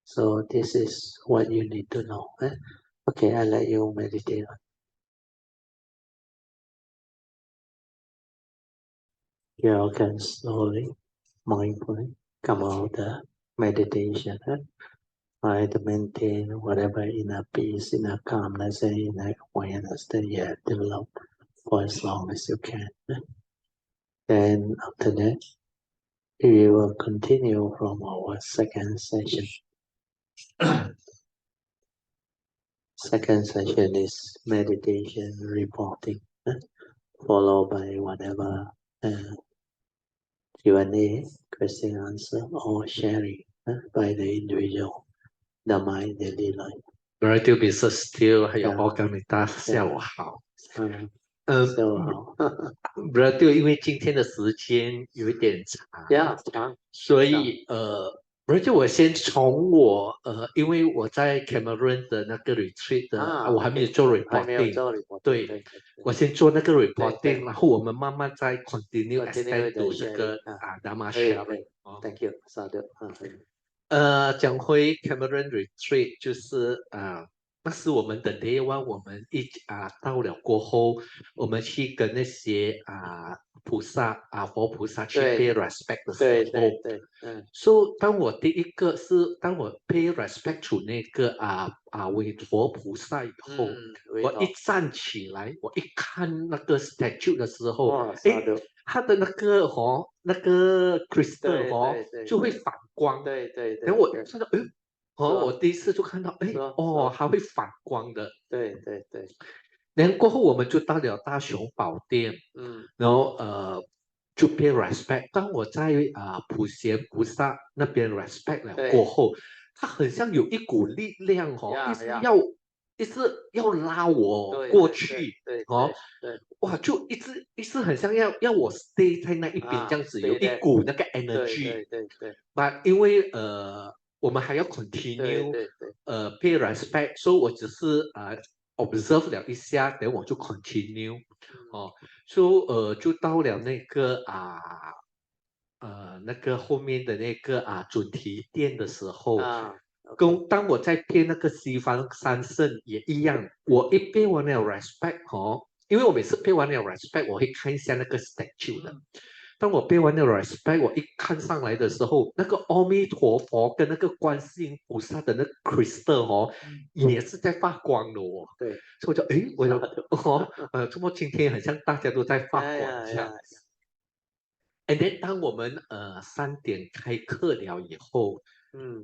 So this is what you need to know. Okay, I'll let you meditate. You can slowly, mindfully come out the meditation. Try to maintain whatever inner peace, inner calmness, and inner awareness that you have developed for as long as you can. Then after that, we will continue from our second session. Second session is meditation reporting, followed by whatever Q&A, question answer, or sharing by the individual, Dhamma in daily life. Radio Business Still 还有 Organita 下午好。下午好。Radio 因为今天的时间有一点长，所以Radio 我先从我因为我在 Cameroon 的那个 retreat 的，我还没有做 reporting，对，我先做那个 reporting，然后我们慢慢再 continue extend to 这个Dhamma Sharing。Thank you，稍等。讲回 Cameroon retreat 就是那是我们的 day one， 我们到了过后，我们去跟那些菩萨活菩萨去 pay respect 的时候，所以当我pay respect to 那个韦陀菩萨以后，我一站起来，我一看那个 statue 的时候，它的那个 crystal 就会反光，然后我看到我第一次就看到，它会反光的。对。然后过后我们就到了大雄宝殿，然后就被 respect。当我在普贤菩萨那边 respect 了过后，它很像有一股力量一直要拉我过去，哇，就一直很像要我 stay 在那一边这样子，有一股那个 energy。但因为我们还要 continue pay respect， 所以我只是observe 了一下，等我就 continue，所以就到了那个那个后面的那个准提殿的时候，当我在背那个西方三圣也一样，我一背完了 respect 因为我每次背完了 respect， 我会看一下那个 statue 的。当我背完了 respect， 我一看上来的时候，那个阿弥陀佛跟那个观世音菩萨的那个 crystal 也是在发光的对，所以我就怎么今天很像大家都在发光这样。And then 当我们3点开课了以后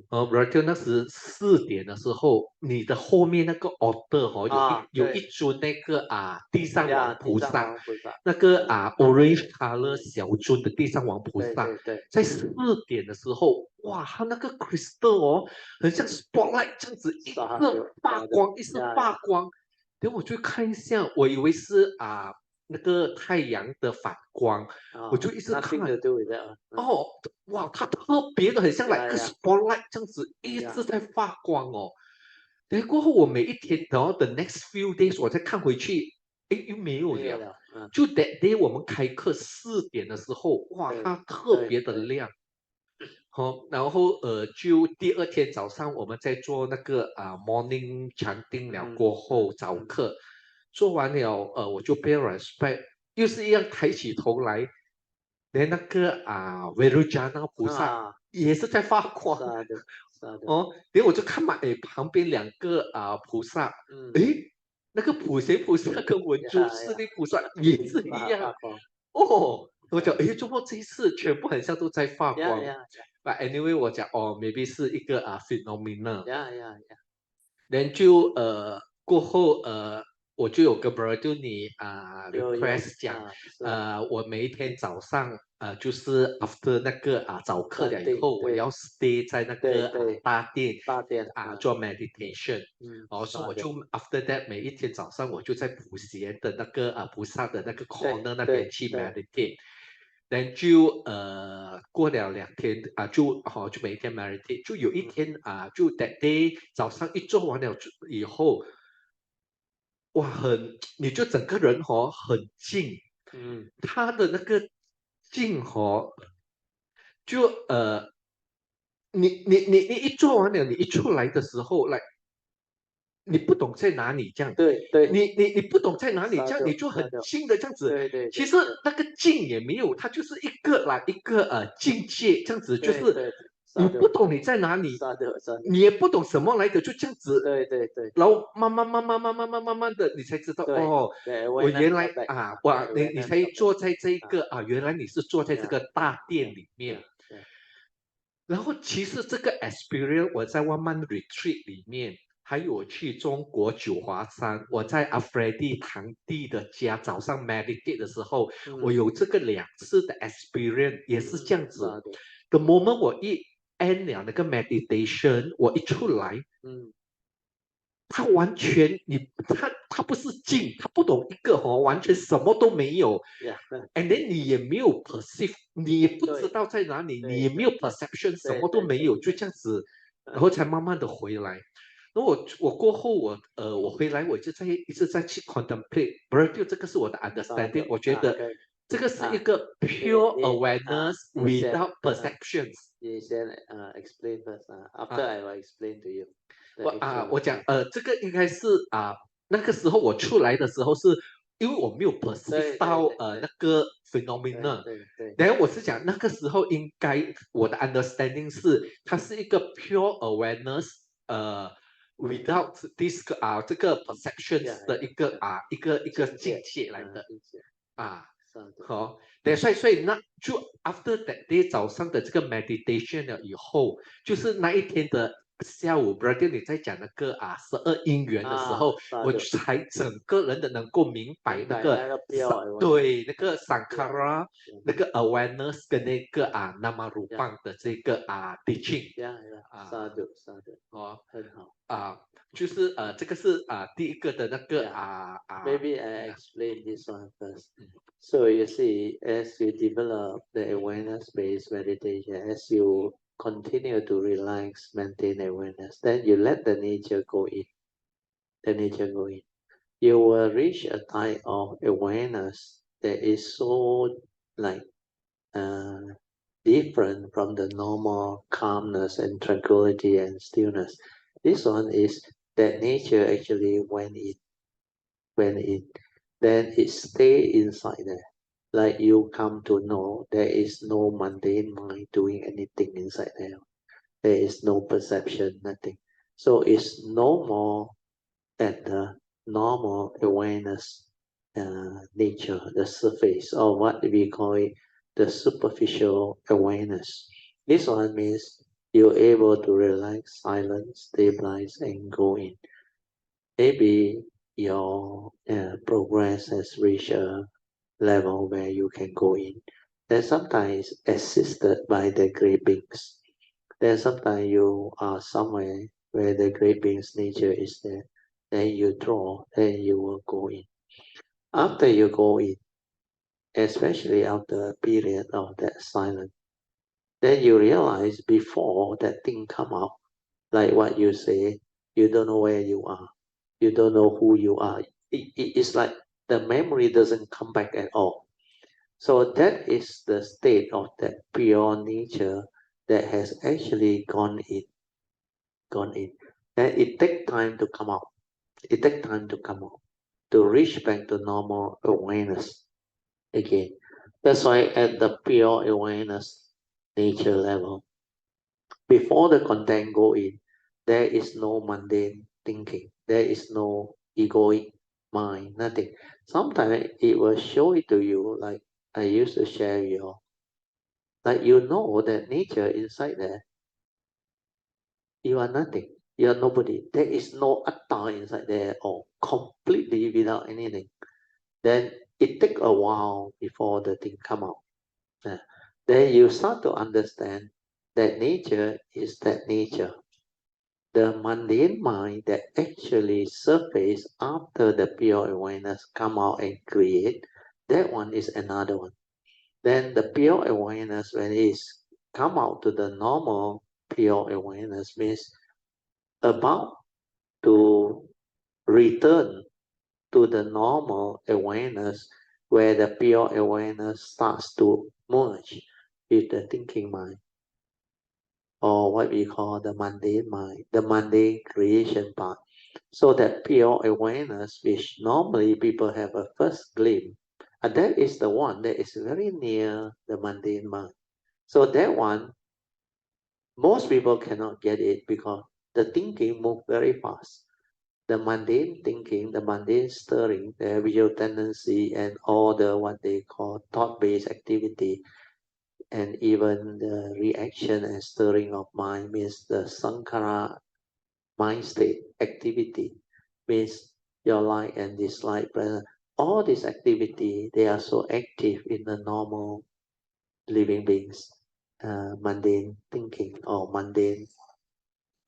，radio 那时4点的时候，你的后面那个 altar 有一尊那个地藏王菩萨，那个orange color 小尊的地藏王菩萨，在4点的时候，哇，它那个 crystal 很像 spotlight 这样子，一直发光，一直发光。等我去看一下，我以为是那个太阳的反光，我就一直看。哇，它特别的很像like 个 spotlight 这样子，一直在发光然后过后我每一天，然后 the next few days 我再看回去，又没有了。就 that day 我们开课4点的时候，哇，它特别的亮。然后就第2天早上我们在做那个morning chanting 了过后早课，做完了我就 pay respect， 又是一样抬起头来，连那个Vajrayana 菩萨也是在发光。然后我就看旁边2个菩萨，那个普贤菩萨跟文殊师利菩萨也是一样。我讲怎么这一次全部很像都在发光。But anyway 我讲maybe 是一个phenomenon。然后就过后我就有跟 brother 你request 讲我每一天早上就是 after 那个早课了以后，我要 stay 在那个大殿做 meditation。所以我就 after that 每一天早上我就在普贤的那个菩萨的那个 corner 那边去 meditate。然后就过了2天就每一天 meditate， 就有一天就 that day 早上一做完了以后，哇，你就整个人很静，他的那个静就你一做完了，你一出来的时候来。你不懂在哪里这样，你不懂在哪里这样，你就很静的这样子。其实那个静也没有，它就是一个境界这样子，就是你不懂你在哪里，你也不懂什么来的，就这样子。然后慢慢的，你才知道我原来哇，你才坐在这一个原来你是坐在这个大殿里面。然后其实这个 experience 我在万曼 retreat 里面，还有去中国九华山，我在阿弗雷蒂堂弟的家早上 meditate 的时候，我有这个2次的 experience，也是这样子。The moment 我一 end 了那个 meditation，我一出来，他完全他不是静，他不懂一个完全什么都没有，and then 你也没有 perceive，你也不知道在哪里，你也没有 perception，什么都没有，就这样子，然后才慢慢的回来。然后我过后我回来我就一直在去 contemplate， 不是就这个是我的 understanding， 我觉得这个是一个 pure awareness without perceptions。你先explain first after I will explain to you。我讲这个应该是那个时候我出来的时候是因为我没有 perceive 到那个 phenomenon，然后我是讲那个时候应该我的 understanding 是它是一个 pure awareness without this 这个 perceptions 的一个境界来的好，所以那就 after that day 早上的这个 meditation 了以后，就是那一天的下午 brother 你在讲那个12因缘的时候，我才整个人的能够明白那个对那个 sankara 那个 awareness 跟那个namarupang 的这个teaching 很好就是这个是第一个的那个Maybe I explain this one first. So you see, as you develop the awareness-based meditation, as you continue to relax, maintain awareness, then you let the nature go in. The nature go in. You will reach a type of awareness that is so like different from the normal calmness and tranquility and stillness. This one is that nature actually went in, then it stay inside there. Like you come to know there is no mundane mind doing anything inside there. There is no perception, nothing. So it's no more at the normal awareness nature, the surface, or what we call it, the superficial awareness. This one means you're able to relax, silence, stabilize, and go in. Maybe your progress has reached a level where you can go in. Then sometimes assisted by the great beings. Then sometimes you are somewhere where the great beings nature is there. Then you draw, then you will go in. After you go in, especially after a period of that silence, then you realize before that thing come out, like what you say, you don't know where you are. You don't know who you are. It's like the memory doesn't come back at all. So that is the state of that pure nature that has actually gone in. And it takes time to come out. It takes time to come out, to reach back to normal awareness again. That's why at the pure awareness nature level, before the content go in, there is no mundane thinking. There is no egoic mind, nothing. Sometimes it will show it to you, like I used to share you, like you know that nature inside there, you are nothing. You are nobody. There is no atta inside there or completely without anything. Then it take a while before the thing come out. Then you start to understand that nature is that nature. The mundane mind that actually surface after the pure awareness come out and create, that one is another one. Then the pure awareness, when it is come out to the normal pure awareness, means about to return to the normal awareness where the pure awareness starts to merge with the thinking mind, or what we call the mundane mind, the mundane creation part. So that pure awareness, which normally people have a first glimpse, and that is the one that is very near the mundane mind. So that one, most people cannot get it because the thinking moves very fast. The mundane thinking, the mundane stirring, the visual tendency, and all the what they call thought-based activity and even the reaction and stirring of mind means the sankhara mind state activity, means your like and dislike. But all this activity, they are so active in the normal living beings, mundane thinking or mundane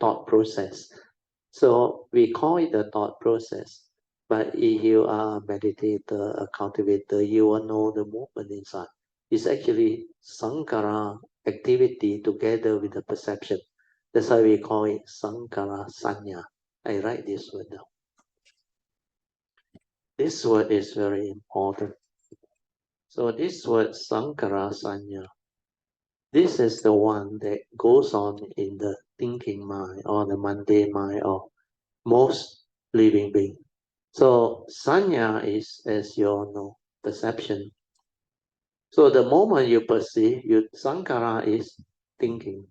thought process. So we call it the thought process. But if you are a meditator, a cultivator, you will know the movement inside. It's actually sankhara activity together with the perception. That's why we call it sankhara sanya. I write this word down. This word is very important. So this word sankhara sanya, this is the one that goes on in the thinking mind or the mundane mind of most living beings. So sanya is, as you all know, perception. So the moment you perceive, sankhara is thinking,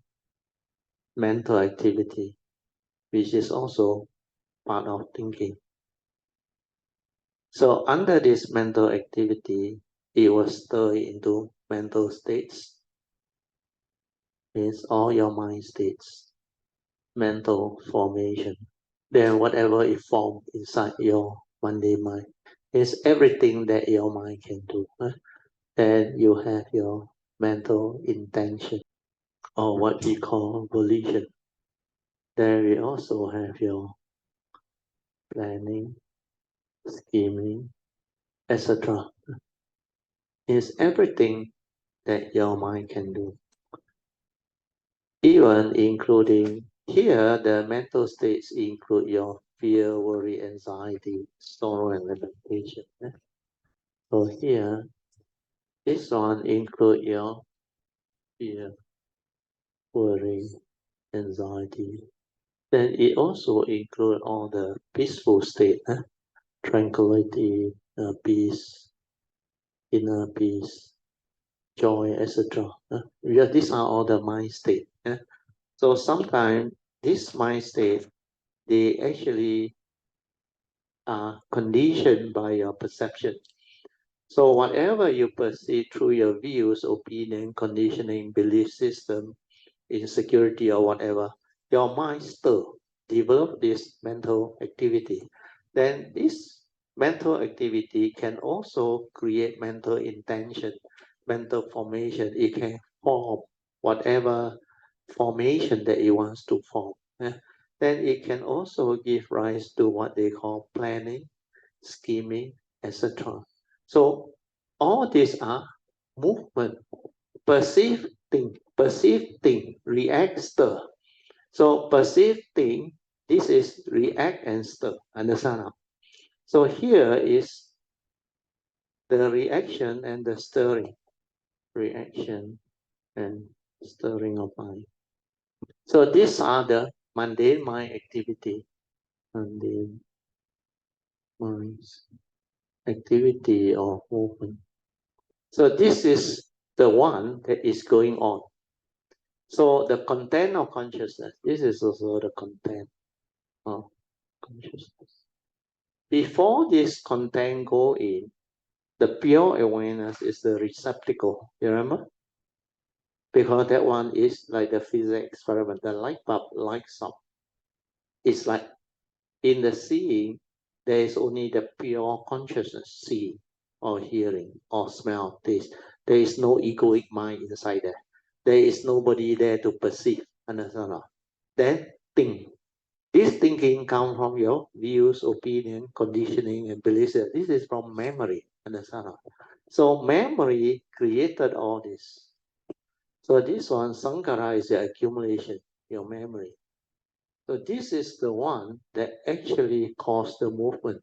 mental activity, which is also part of thinking. So under this mental activity, it will stir into mental states, means all your mind states, mental formation. Then whatever it forms inside your mundane mind is everything that your mind can do. Then you have your mental intention, or what we call volition. Then we also have your planning, scheming, etc. It's everything that your mind can do. Even including here, the mental states include your fear, worry, anxiety, sorrow, and lamentation. So here, this one include your fear, worry, anxiety. Then it also include all the peaceful state, tranquility, peace, inner peace, joy, etc. Because these are all the mind state. So sometimes this mind state, they actually are conditioned by your perception. So whatever you perceive through your views, opinion, conditioning, belief system, insecurity or whatever, your mind still develop this mental activity. Then this mental activity can also create mental intention, mental formation. It can form whatever formation that it wants to form. Then it can also give rise to what they call planning, scheming, etc. So all these are movement, perceive thing, react, stir. So perceive thing, this is react and stir. Understand? So here is the reaction and the stirring. Reaction and stirring of mind. So these are the mundane mind activity. Mundane minds activity or movement. So this is the one that is going on. So the content of consciousness, this is also the content of consciousness. Before this content go in, the pure awareness is the receptacle. You remember? Because that one is like the physics experiment, the light bulb lights up. It's like in the seeing, there is only the pure consciousness, seeing or hearing or smell, taste. There is no egoic mind inside there. There is nobody there to perceive. Understand? Then think. This thinking comes from your views, opinion, conditioning, and beliefs. This is from memory. Understand? So memory created all this. So this one, sankhara, is the accumulation, your memory. So this is the one that actually caused the movement.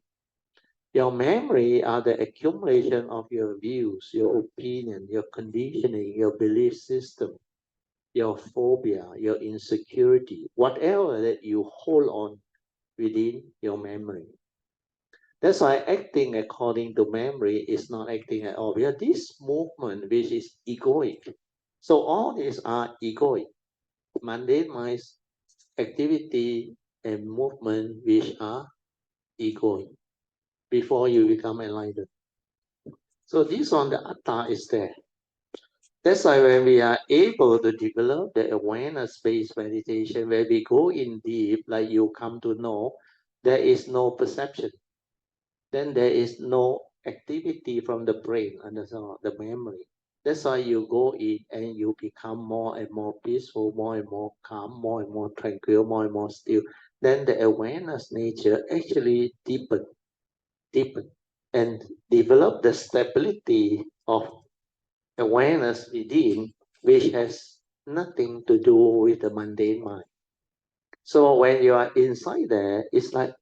Your memory are the accumulation of your views, your opinion, your conditioning, your belief system, your phobia, your insecurity, whatever that you hold on within your memory. That's why acting according to memory is not acting at all. Because this movement, which is egoic. So all these are egoic. Mundane minds, activity and movement which are egoic before you become enlightened. So this one, the atta is there. That's why when we are able to develop the awareness-based meditation, where we go in deep, like you come to know, there is no perception. Then there is no activity from the brain and the memory. That's why you go in and you become more and more peaceful, more and more calm, more and more tranquil, more and more still. Then the awareness nature actually deepen, and develop the stability of awareness within, which has nothing to do with the mundane mind. So when you are inside there, it's like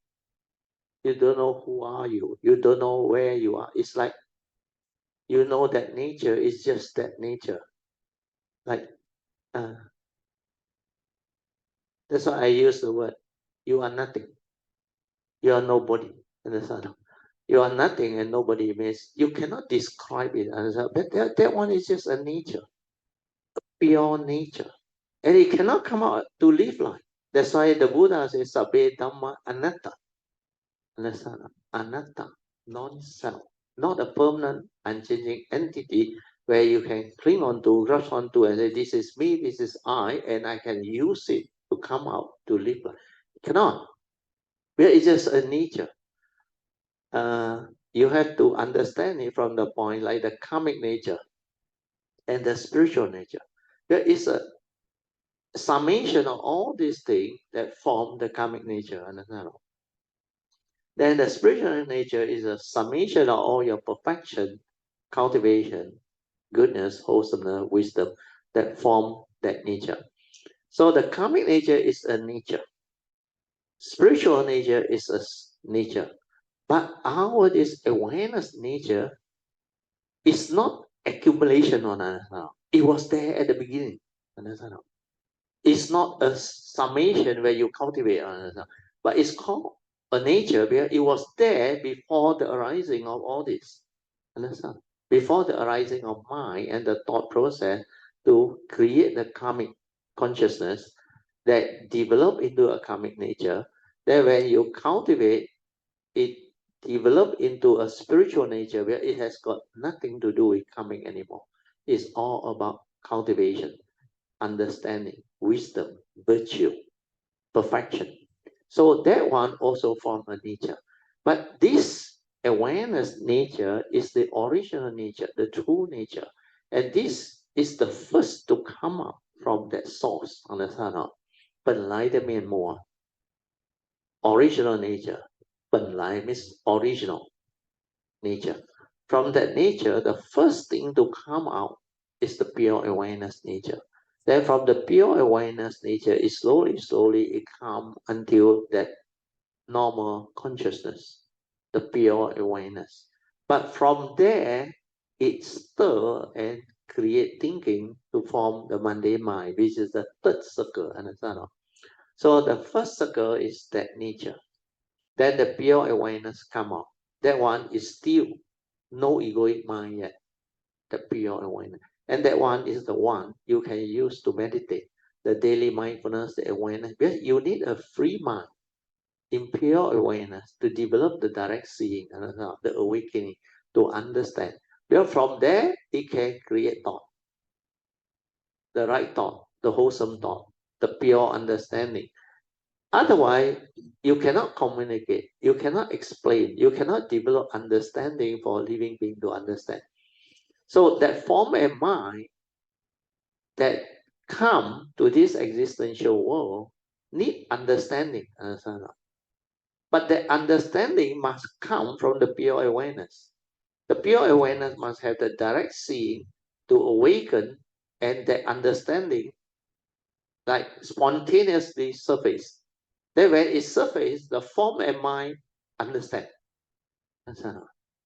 you don't know who are you. You don't know where you are. It's like you know that nature is just that nature. Like uh, that's why I use the word. You are nothing. You are nobody. Understand? You are nothing and nobody means you cannot describe it. Understand? But that one is just a nature, pure nature. And it cannot come out to live life. That's why the Buddha says, Sabbe Dhamma Anatta. Understand? Anatta, non-self, not a permanent, unchanging entity where you can cling on to, rush on to, and say, this is me, this is I, and I can use it to come out to live life. It cannot. Well, it's just a nature. You have to understand it from the point like the karmic nature and the spiritual nature. There is a summation of all these things that form the karmic nature. Understand? Then the spiritual nature is a summation of all your perfection, cultivation, goodness, wholesomeness, wisdom that form that nature. So the karmic nature is a nature. Spiritual nature is a nature. But our this awareness nature is not accumulation on us. It was there at the beginning. Understand? It's not a summation where you cultivate, but it's called a nature where it was there before the arising of all this. Understand? Before the arising of mind and the thought process to create the karmic consciousness that develop into a karmic nature, then when you cultivate it, develop into a spiritual nature where it has got nothing to do with karmic anymore. It's all about cultivation, understanding, wisdom, virtue, perfection. So that one also form a nature. But this awareness nature is the original nature, the true nature. And this is the first to come up from that source. Understand? 本来的面目啊 original nature. 本来 means original nature. From that nature, the first thing to come out is the pure awareness nature. Then from the pure awareness nature, it slowly it comes until that normal consciousness, the pure awareness. But from there, it stir and create thinking to form the mundane mind, which is the third circle. Understand? So the first circle is that nature. Then the pure awareness come out. That one is still no egoic mind yet. The pure awareness. And that one is the one you can use to meditate. The daily mindfulness, the awareness. Because you need a free mind in pure awareness to develop the direct seeing, the awakening, to understand. Because from there, it can create thought. The right thought, the wholesome thought, the pure understanding. Otherwise, you cannot communicate, you cannot explain, you cannot develop understanding for a living being to understand. So that form a mind that come to this existential world need understanding. Understand? But the understanding must come from the pure awareness. The pure awareness must have the direct seeing to awaken, and that understanding like spontaneously surface. Then when it surfaces, the form and mind understand.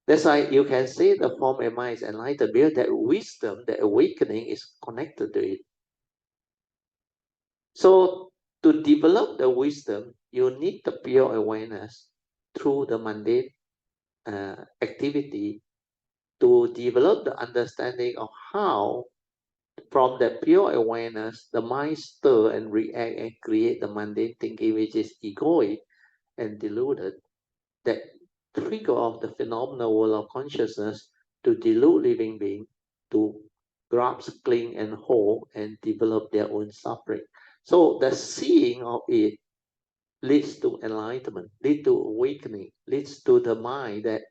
That's why you can say the form and mind is enlightened because that wisdom, the awakening is connected to it. So to develop the wisdom, you need the pure awareness through the mundane activity to develop the understanding of how from the pure awareness, the mind stir and react and create the mundane thinking, which is egoic and deluded, that trigger of the phenomenal world of consciousness to delude living being, to grasp, cling, and hold, and develop their own suffering. So the seeing of it leads to enlightenment, leads to awakening, leads to the mind that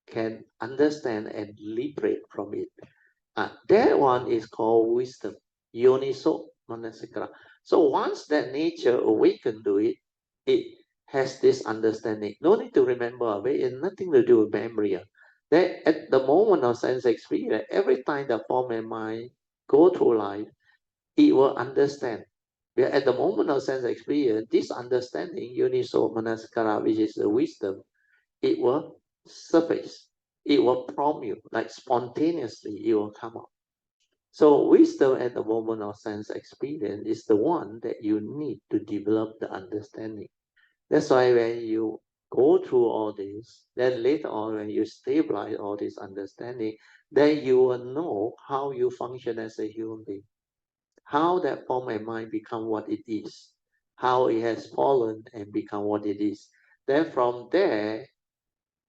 can understand and liberate from it. That one is called wisdom, yoniso manasikara. So once that nature awakened to it, it has this understanding. No need to remember of it, it's nothing to do with memory. That at the moment of sense experience, every time the form and mind go through life, it will understand. Where at the moment of sense experience, this understanding, yoniso manasikara, which is the wisdom, it will surface. It will prompt you, like spontaneously, it will come out. So wisdom at the moment of sense experience is the one that you need to develop the understanding. That's why when you go through all this, then later on when you stabilize all this understanding, then you will know how you function as a human being, how that form and mind become what it is, how it has fallen and become what it is. Then from there,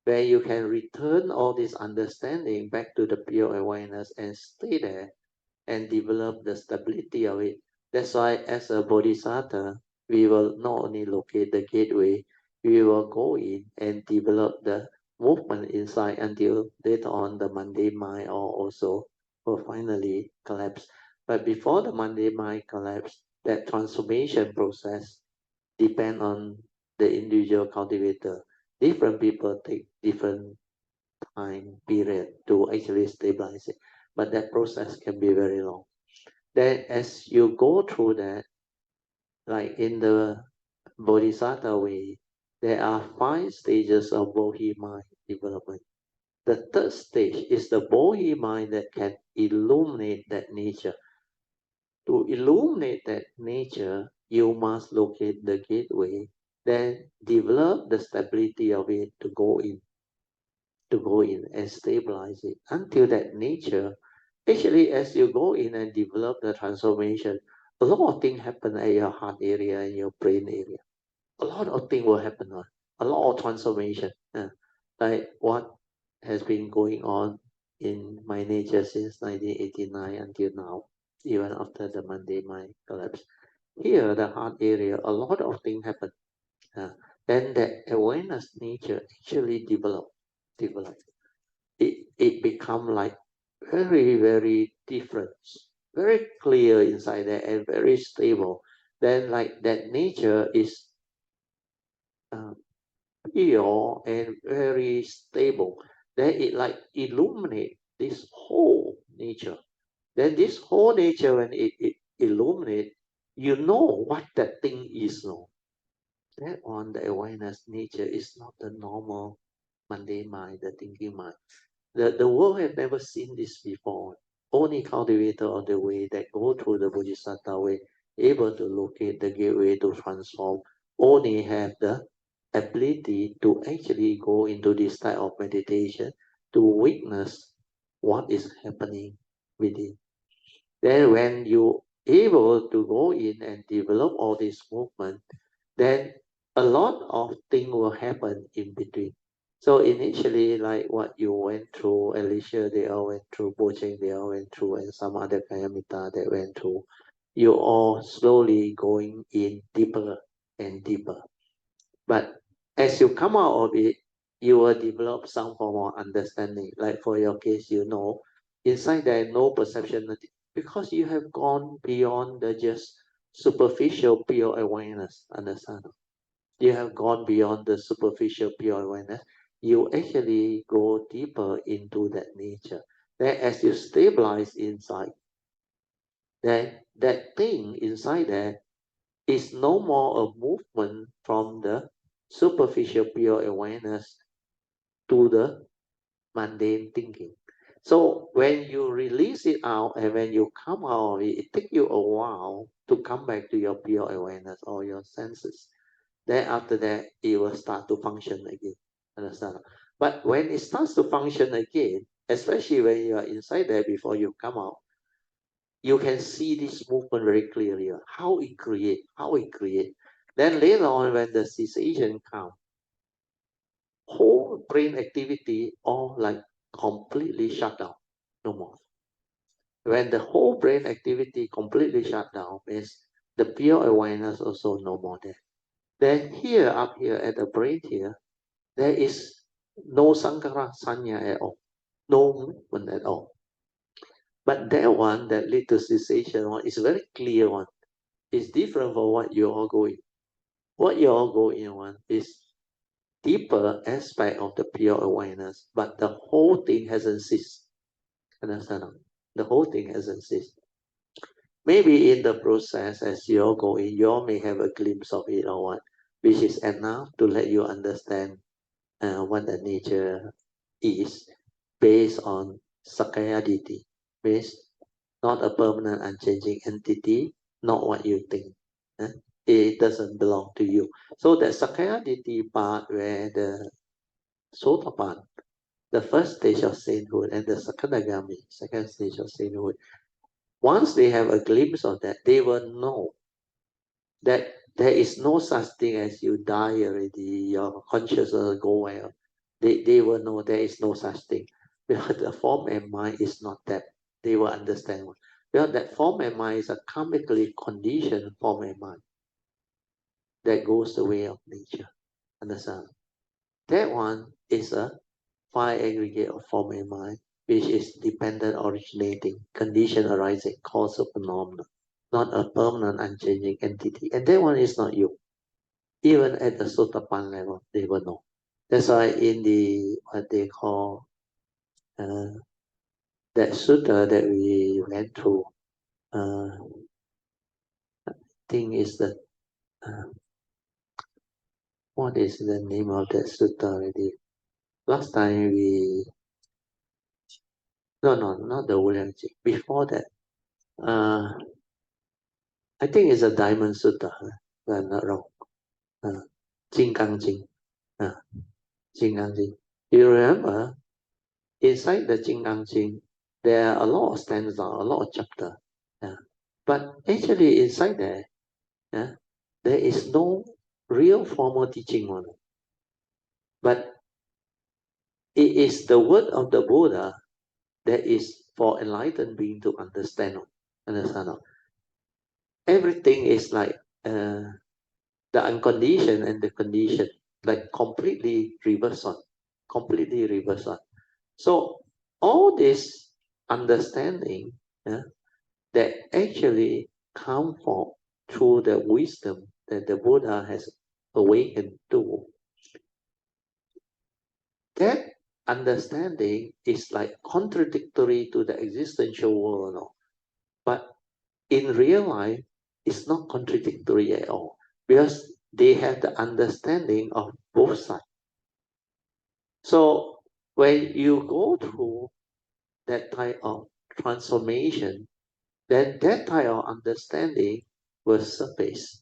where you can return all this understanding back to the pure awareness and stay there and develop the stability of it. That's why as a bodhisattva, we will not only locate the gateway, we will go in and develop the movement inside until later on the mundane mind or also will finally collapse. But before the mundane mind collapse, that transformation process depend on the individual cultivator. Different people take different time period to actually stabilize it. But that process can be very long. Then as you go through that, like in the Bodhisattva way, there are 5 stages of Bodhi mind development. The third stage is the Bodhi mind that can illuminate that nature. To illuminate that nature, you must locate the gateway, then develop the stability of it to go in and stabilize it until that nature. Actually, as you go in and develop the transformation, a lot of things happen at your heart area and your brain area. A lot of things will happen. A lot of transformation. Like what has been going on in my nature since 1989 until now, even after the Monday mind collapse. Here, the heart area, a lot of things happen. Uh, then that awareness nature actually develop. It become like very different, very clear inside there and very stable. Then like that nature is uh, pure and very stable. Then it like illuminate this whole nature. Then this whole nature when it illuminate, you know what that thing is. No, that on the awareness nature is not the normal mundane mind, the thinking mind. The world have never seen this before. Only cultivator on the way that go through the Bodhisattva way, able to locate the gateway to transform, only have the ability to actually go into this type of meditation to witness what is happening within. Then when you able to go in and develop all this movement, then a lot of things will happen in between. So initially, like what you went through, Alicia, they all went through, Bocheng, they all went through, and some other Kayamita that went through, you all slowly going in deeper and deeper. But as you come out of it, you will develop some form of understanding. Like for your case, you know, inside there no perception, nothing, because you have gone beyond the just superficial pure awareness. Understand? You have gone beyond the superficial pure awareness. You actually go deeper into that nature. Then as you stabilize inside, then that thing inside there is no more a movement from the superficial pure awareness to the mundane thinking. So when you release it out and when you come out of it, it takes you a while to come back to your pure awareness or your senses. Then after that, it will start to function again. Understand? But when it starts to function again, especially when you are inside there before you come out, you can see this movement very clearly. How it create. Then later on, when the cessation comes, whole brain activity all like completely shut down. No more. When the whole brain activity completely shut down, means the pure awareness also no more there. Then here, up here at the brain here, there is no sankara sanya at all, no movement at all. But that one that lead to cessation one is very clear one. It's different from what you all going. What you all going one is deeper aspect of the pure awareness, but the whole thing hasn't ceased. Understand? The whole thing hasn't ceased. Maybe in the process, as you're going, you all may have a glimpse of it or what, which is enough to let you understand what the nature is based on Sakaya Ditti, means not a permanent unchanging entity, not what you think. It doesn't belong to you. So the Sakaya Ditti part where the Sotapan, the first stage of sainthood, and the Sakadagami, second stage of sainthood, once they have a glimpse of that, they will know that there is no such thing as you die already, your consciousness go well. They will know there is no such thing. Because the form and mind is not that. They will understand. Because that form and mind is a karmically conditioned form and mind that goes the way of nature. Understand? That one is a five aggregate of form and mind, which is dependent originating, condition arising, causal phenomena, not a permanent unchanging entity. And that one is not you. Even at the Sotapan level, they will know. That's why in the what they call that sutta that we went through, I think is the what is the name of that sutta already? Last time no, not the William Chi. Before that, I think it's a Diamond Sutta, if I'm not wrong. Jing Gang Jing. Jing Gang Jing. You remember, inside the Jing Gang Jing, there are a lot of stanzas, a lot of chapters. But actually inside there, there is no real formal teaching on it. But it is the word of the Buddha that is for enlightened being to understand. Understand? Everything is like the unconditioned and the conditioned, like completely reversed on. Completely reversed on. So all this understanding that actually come from through the wisdom that the Buddha has awakened to, that understanding is like contradictory to the existential world. No? But in real life, it's not contradictory at all because they have the understanding of both sides. So when you go through that type of transformation, then that type of understanding will surface.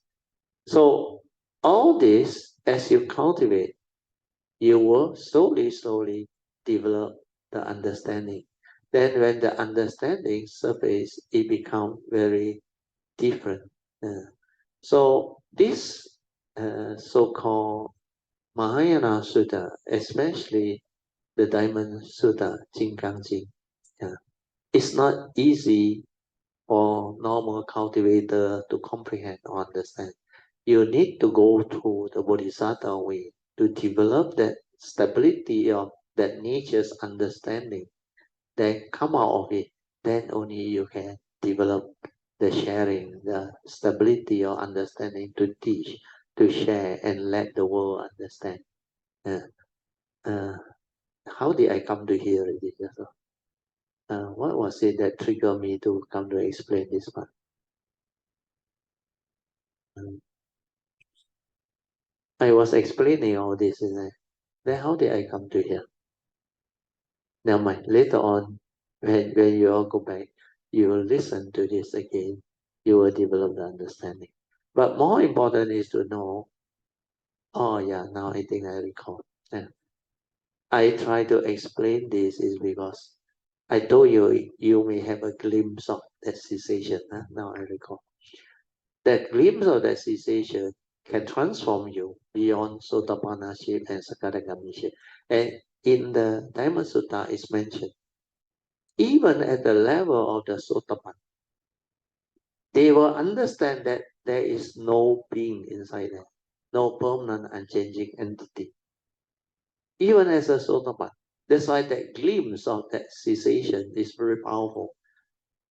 So all this, as you cultivate, you will slowly develop the understanding. Then when the understanding surface, it becomes very different. So this so-called Mahayana Sutta, especially the Diamond Sutta, Jing Gang Jing, it's not easy for normal cultivator to comprehend or understand. You need to go through the Bodhisattva way to develop that stability of that nature's understanding. Then come out of it, then only you can develop the sharing, the stability of understanding to teach, to share, and let the world understand. How did I come to hear this? What was it that triggered me to come to explain this part? I was explaining all this, isn't it? Then how did I come to here? Never mind. Later on, when you all go back, you will listen to this again. You will develop the understanding. But more important is to know. Oh yeah, now I think I recall. Yeah. I try to explain this is because I told you you may have a glimpse of that cessation. Huh? Now I recall. That glimpse of that cessation can transform you beyond Sotapanna shape and Sakadagami shape. And in the Dhamma Sutta is mentioned even at the level of the Sotapan, they will understand that there is no being inside there, no permanent unchanging entity. Even as a Sotapan. That's why that glimpse of that cessation is very powerful.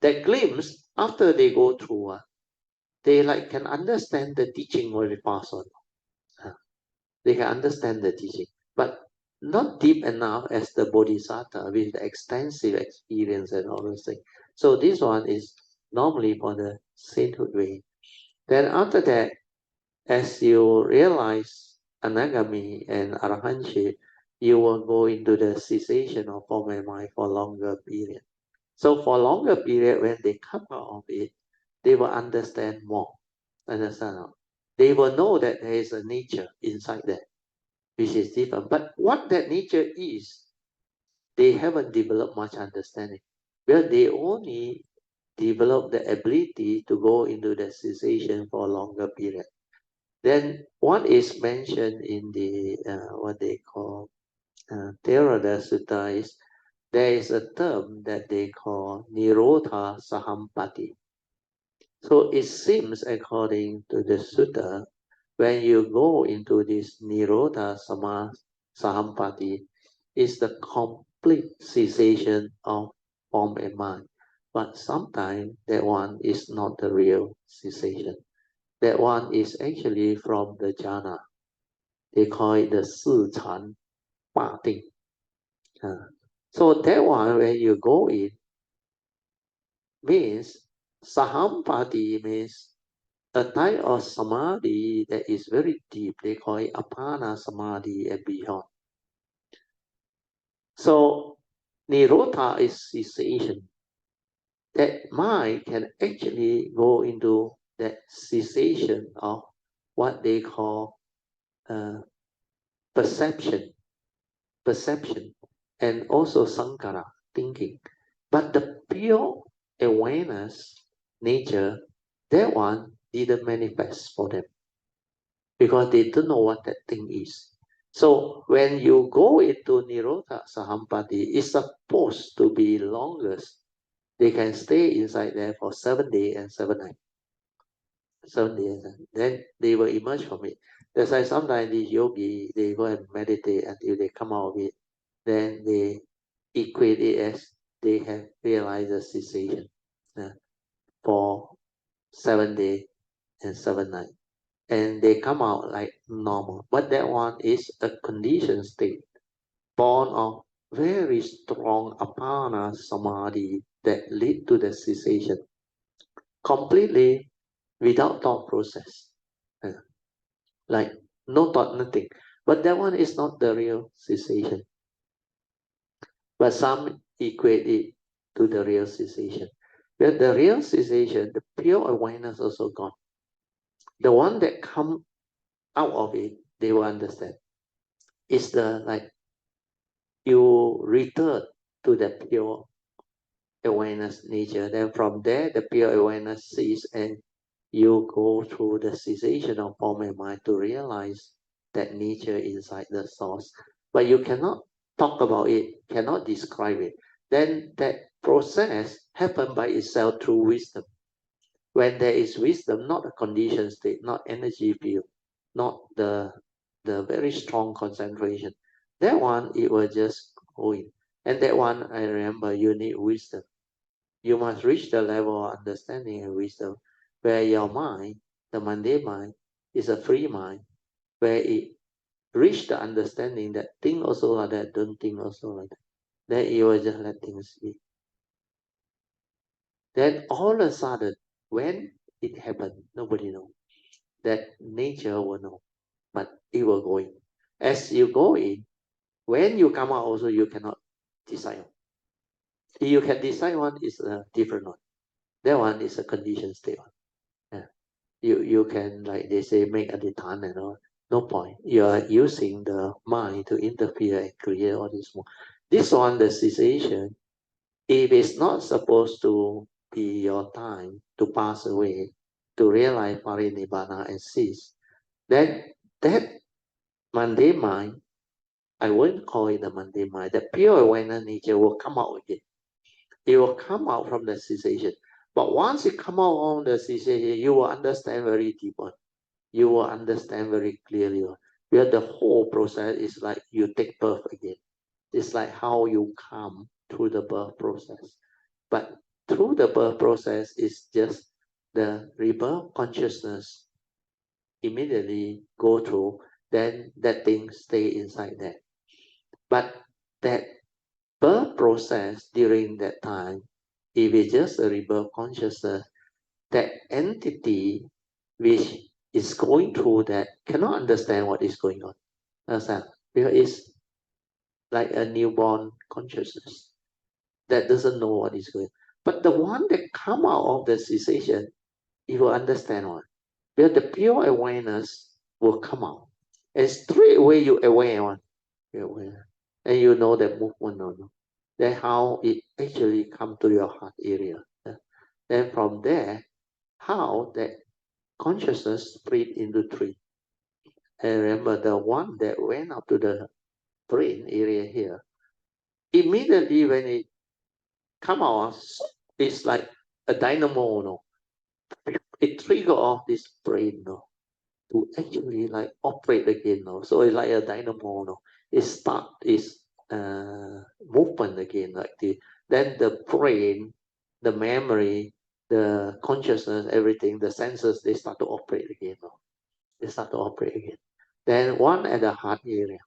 That glimpse, after they go through, they can understand the teaching very fast on. They can understand the teaching, but not deep enough as the Bodhisattva with the extensive experience and all those things. So this one is normally for the sainthood way. Then after that, as you realize anagami and arahantship, you will go into the cessation of form and mind for longer period. So for longer period, when they come out of it, they will understand more. Understand? They will know that there is a nature inside there, which is different. But what that nature is, they haven't developed much understanding. Well, they only develop the ability to go into the cessation for a longer period. Then what is mentioned in the what they call Theravada Sutta is there is a term that they call Nirodha Sahampati. So it seems, according to the Sutta, when you go into this Nirodha Sahampati, is the complete cessation of form and mind. But sometimes that one is not the real cessation. That one is actually from the jhana. They call it the Si Chan Pa Ting. So that one, when you go in, means Sahampati means a type of samadhi that is very deep. They call it apana samadhi and beyond. So Nirodha is cessation. That mind can actually go into that cessation of what they call perception, and also sankhara, thinking. But the pure awareness, nature, that one didn't manifest for them because they don't know what that thing is. So when you go into Nirodha Sahampati, it's supposed to be longest. They can stay inside there for 7 days and 7 nights. 7 days. Then they will emerge from it. That's why sometimes these yogi, they go and meditate until they come out of it. Then they equate it as they have realized the cessation for 7 days and 7 nights. And they come out like normal. But that one is a conditioned state, born of very strong apana samadhi that lead to the cessation, completely without thought process. Like no thought, nothing. But that one is not the real cessation. But some equate it to the real cessation. But the real cessation, the pure awareness also gone. The one that come out of it, they will understand. It's the you return to the pure awareness nature. Then from there, the pure awareness cease and you go through the cessation of form and mind to realize that nature inside the source. But you cannot talk about it, cannot describe it. Then that process happens by itself through wisdom. When there is wisdom, not a conditioned state, not energy field, not the very strong concentration. That one, it will just go in. And that one, I remember, you need wisdom. You must reach the level of understanding and wisdom where your mind, the mundane mind, is a free mind, where it reach the understanding that think also like that, don't think also like that. Then you will just let things be. Then all of a sudden, when it happened, nobody knows. That nature will know, but it will go in. As you go in, when you come out also, you cannot decide. You can decide one is a different one. That one is a conditioned state one. Yeah. You can, like they say, make a detan and all. No point. You are using the mind to interfere and create all this more. This one, the cessation, if it's not supposed to be your time to pass away, to realize parinibbana and cease, then that mundane mind, I wouldn't call it a mundane mind, the pure awareness nature will come out again. it will come out from the cessation. But once it come out on the cessation, you will understand very deep one. You will understand very clearly one. Where the whole process is like you take birth again. It's like how you come through the birth process. But through the birth process is just the rebirth consciousness immediately go through, then that thing stay inside there. But that birth process during that time, if it's just a rebirth consciousness, that entity which is going through that cannot understand what is going on. Understand? Because it's like a newborn consciousness that doesn't know what is going on. But the one that come out of the cessation, it will understand what. Because the pure awareness will come out. And straight away you aware one. You're aware. And you know the movement or no. That's how it actually come to your heart area. Then from there, how that consciousness split into three. And remember the one that went up to the brain area here, immediately when it come out, it's like a dynamo, no? It trigger off this brain, no? To actually like operate again, no? So it's like a dynamo, no? It start its movement again, like then the brain, the memory, the consciousness, everything, the senses, they start to operate again, no? They start to operate again. Then one at the heart area.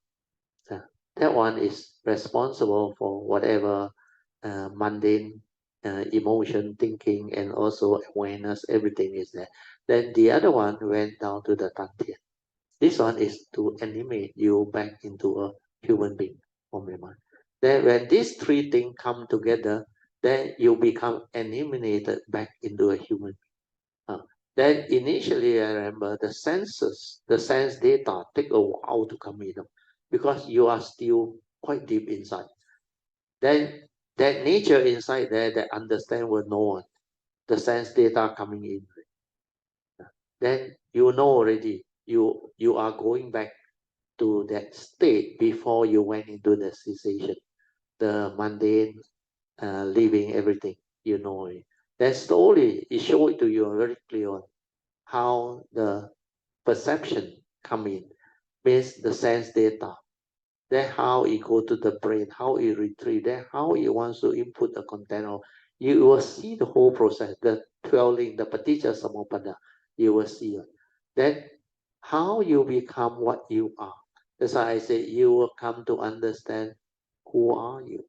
That one is responsible for whatever mundane emotion, thinking, and also awareness, everything is there. Then the other one went down to the Dantian. This one is to animate you back into a human being from your mind. Then when these three things come together, then you become animated back into a human being. Then initially, I remember the senses, the sense data take a while to come in because you are still quite deep inside. Then that nature inside there that understand will know the sense data coming in. Then you know already you are going back to that state before you went into the cessation, the mundane living everything, you know it. Then slowly it show it to you very clear how the perception come in, based the sense data. Then how it go to the brain, how it retrieve, then how it wants to input the content of. You will see the whole process, the 12 link, the Paticca Samuppada, you will see it. Then how you become what you are. That's why I say you will come to understand who are you,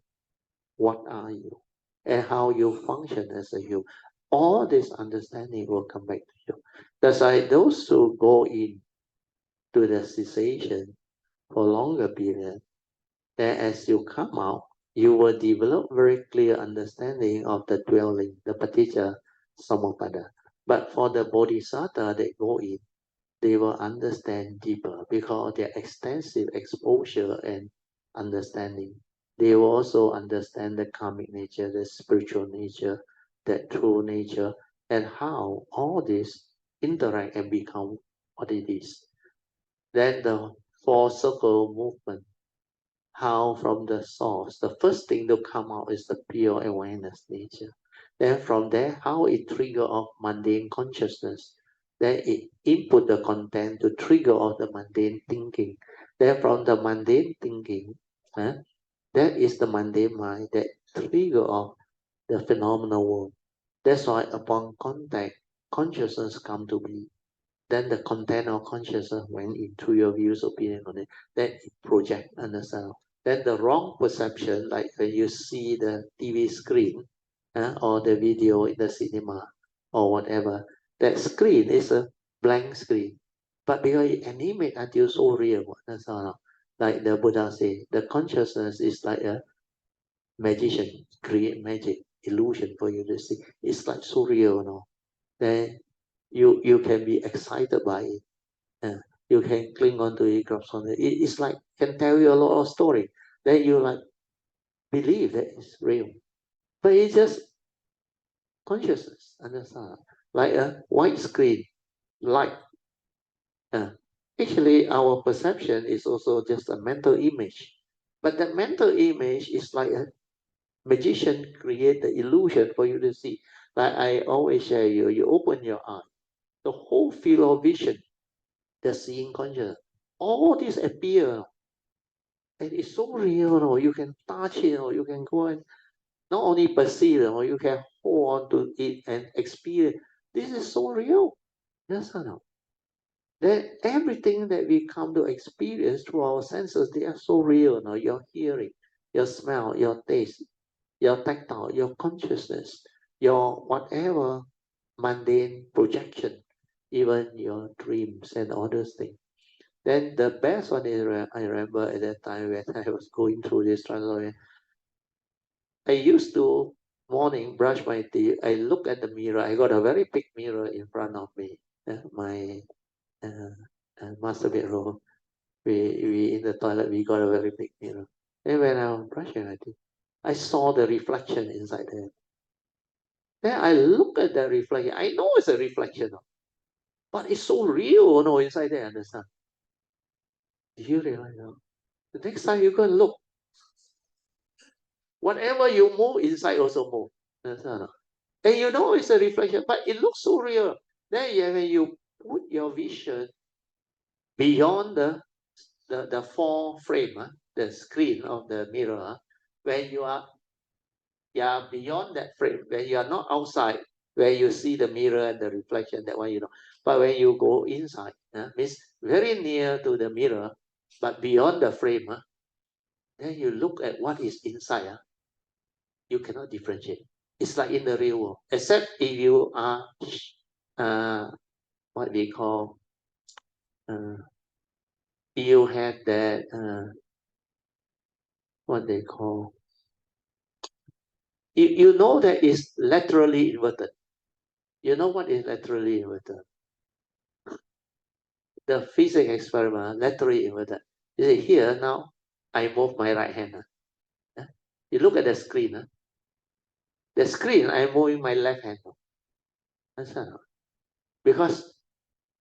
what are you, and how you function as a human. All this understanding will come back to you. That's why those who go in to the cessation for longer period, then as you come out, you will develop very clear understanding of the dwelling, the Paticca Samuppada. But for the Bodhisattva that go in, they will understand deeper because of their extensive exposure and understanding. They will also understand the karmic nature, the spiritual nature, the true nature, and how all this interact and become what it is. Then the four circle movement, how from the source, the first thing to come out is the pure awareness nature. Then from there, how it trigger off mundane consciousness. Then it input the content to trigger off the mundane thinking. Then from the mundane thinking, that is the mundane mind that trigger off the phenomenal world. That's why upon contact, consciousness come to be. Then the content of consciousness went into your views, opinion on it. Then it project on the self. Then the wrong perception, like when you see the TV screen or the video in the cinema or whatever, that screen is a blank screen. But because it animate until so real, that's all. Like the Buddha say, the consciousness is like a magician, create magic, illusion for you to see. It's like so real, Then you can be excited by it. You can cling on to it, grasp on it. It's like can tell you a lot of story. Then you like believe that it's real. But it's just consciousness, understand? Like a white screen, light. Actually, our perception is also just a mental image. But that mental image is like a magician create the illusion for you to see. Like I always share you open your eye, the whole field of vision, the seeing consciousness, all this appear, and it's so real. You can touch it, you can go and not only perceive, you can hold on to it and experience. This is so real. Yes or no? That everything that we come to experience through our senses, they are so real. Your hearing, your smell, your taste, your tactile, your consciousness, your whatever mundane projection, even your dreams and all those things. Then the best one is I remember at that time when I was going through this transformation. I used to morning brush my teeth. I look at the mirror. I got a very big mirror in front of me. My master bedroom. We in the toilet. We got a very big mirror. And when I'm brushing my teeth, I saw the reflection inside there. Then I look at the reflection. I know it's a reflection, but it's so real, inside there. Understand? Do you realize that? The next time you go and look, whatever you move inside also move. Understand? And you know it's a reflection, but it looks so real. Then when you put your vision beyond the four frame, the screen of the mirror, when you are beyond that frame, when you are not outside, where you see the mirror and the reflection, that one But when you go inside, means very near to the mirror, but beyond the frame, then you look at what is inside, you cannot differentiate. It's like in the real world, except if you are what we call you have that what they call you know that is laterally inverted. You know what is laterally inverted? The physics experiment laterally inverted. You see here now I move my right hand. You look at the screen. The screen I'm moving my left hand. Understand? Because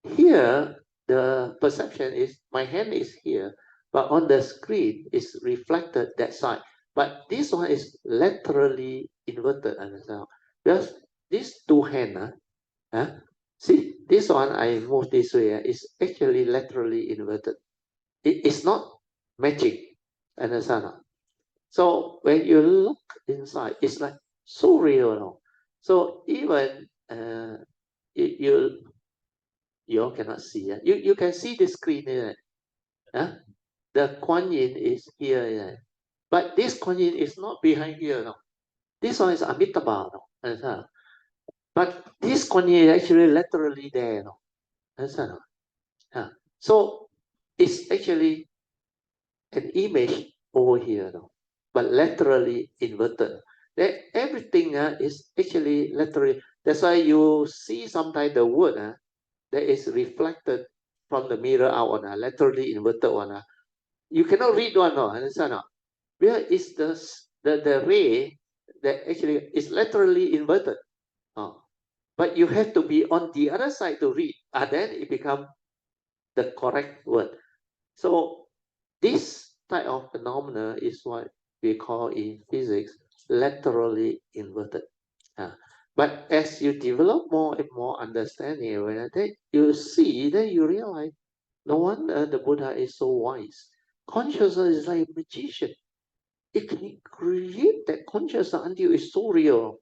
here the perception is my hand is here, but on the screen is reflected that side. But this one is laterally inverted, understand? Because these two hands, see, this one I move this way, is actually laterally inverted. It is not matching, understand? So when you look inside, it's like so real. So even you all cannot see. You can see the screen here. The Kuan Yin is here. But this Kuan Yin is not behind here. No. This one is Amitabha. No. But this Kuan Yin is actually laterally there. No. Understand? So it's actually an image over here. No. But laterally inverted. That everything is actually laterally. That's why you see sometimes the word that is reflected from the mirror out on laterally inverted one. You cannot read one, no, understand? No? Where is the ray that actually is laterally inverted? Oh. But you have to be on the other side to read. Then it becomes the correct word. So this type of phenomena is what we call in physics laterally inverted. But as you develop more and more understanding, when you see, then you realize, no wonder the Buddha is so wise. Consciousness is like a magician. It can create that consciousness until it's so real.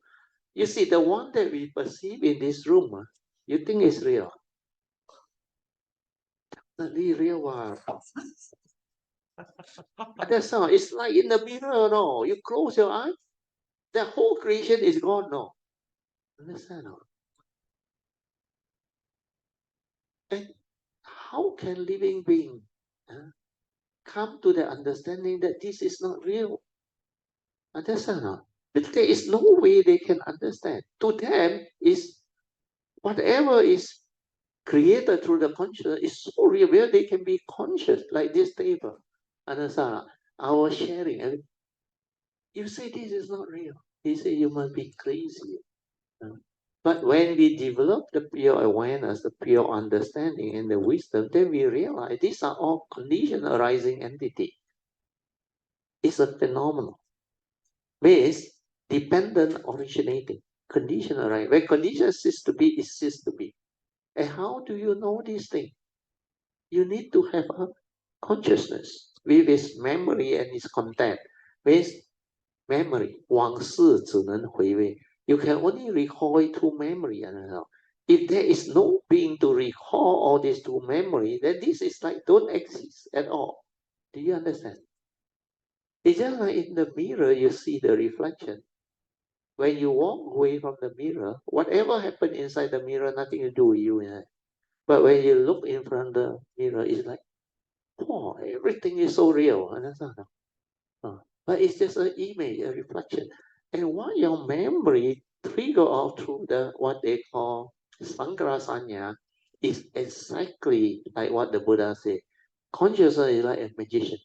You see, the one that we perceive in this room, you think is real. Not really real one. That's how it's like in the mirror, no. You close your eyes, the whole creation is gone, no. Understand? No? And how can living being come to the understanding that this is not real? Understand? No? But there is no way they can understand. To them, is whatever is created through the consciousness is so real, where they can be conscious, like this table. Understand? Our sharing. And you say this is not real. He say you must be crazy. But when we develop the pure awareness, the pure understanding, and the wisdom, then we realize these are all condition arising entity. It's a phenomenon. means dependent originating, conditional, right? When condition cease to be, it cease to be. And how do you know this thing? You need to have a consciousness with its memory and its content. With memory, 往事只能回味. You can only recall it through memory. If there is no being to recall all this to memory, then this is like don't exist at all. Do you understand? It's just like in the mirror, you see the reflection. When you walk away from the mirror, whatever happened inside the mirror, nothing to do with you. But when you look in front of the mirror, it's like, oh, everything is so real. But it's just an image, a reflection. And what your memory trigger off through the what they call Sankara Sanya is exactly like what the Buddha said. Consciousness is like a magician,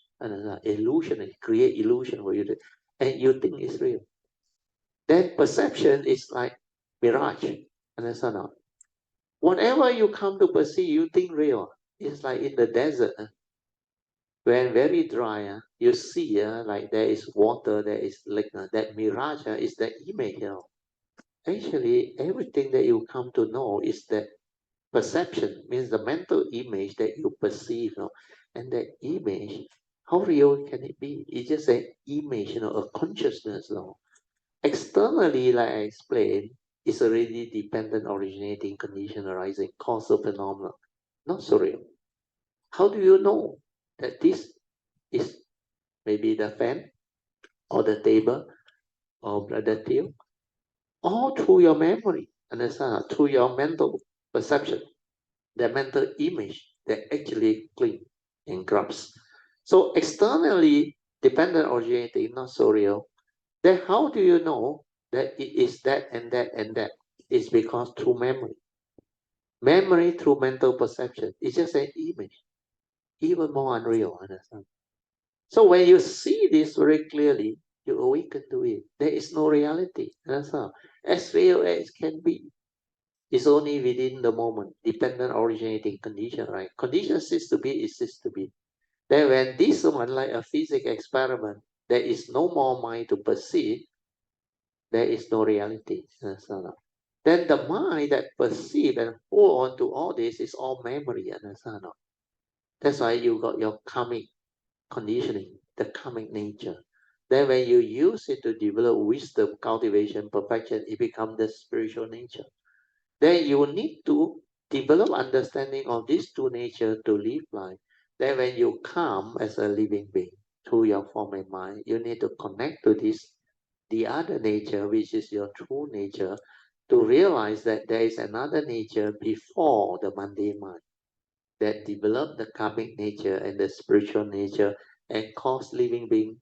illusion, it create illusion for you, and you think it's real. Then perception is like mirage. Understand or not? Whatever you come to perceive, you think real. It's like in the desert. When very dry, you see like there is water, there is lake. That mirage is the image. Actually, everything that you come to know is that perception, means the mental image that you perceive. And that image, how real can it be? It's just an image, a consciousness. Externally, like I explained, it's already dependent, originating, condition arising, causal phenomena. Not so real. How do you know that this is maybe the fan or the table or the tail? All through your memory, understand? Through your mental perception, the mental image that actually cling and grabs. So externally dependent, originating, not so real. Then how do you know that it is that and that and that? It's because through memory. Memory through mental perception. It's just an image. Even more unreal, understand? So when you see this very clearly, you awaken to it. There is no reality. Understand? As real as can be. It's only within the moment, dependent, originating, condition, right? Condition cease to be, it cease to be. Then when this one, like a physics experiment, there is no more mind to perceive, there is no reality. Understand? Then the mind that perceive and hold on to all this is all memory. Understand? That's why you got your karmic conditioning, the karmic nature. Then when you use it to develop wisdom, cultivation, perfection, it becomes the spiritual nature. Then you need to develop understanding of these two natures to live life. Then when you come as a living being through your form and mind, you need to connect to this, the other nature, which is your true nature, to realize that there is another nature before the mundane mind that develop the karmic nature and the spiritual nature and cause living being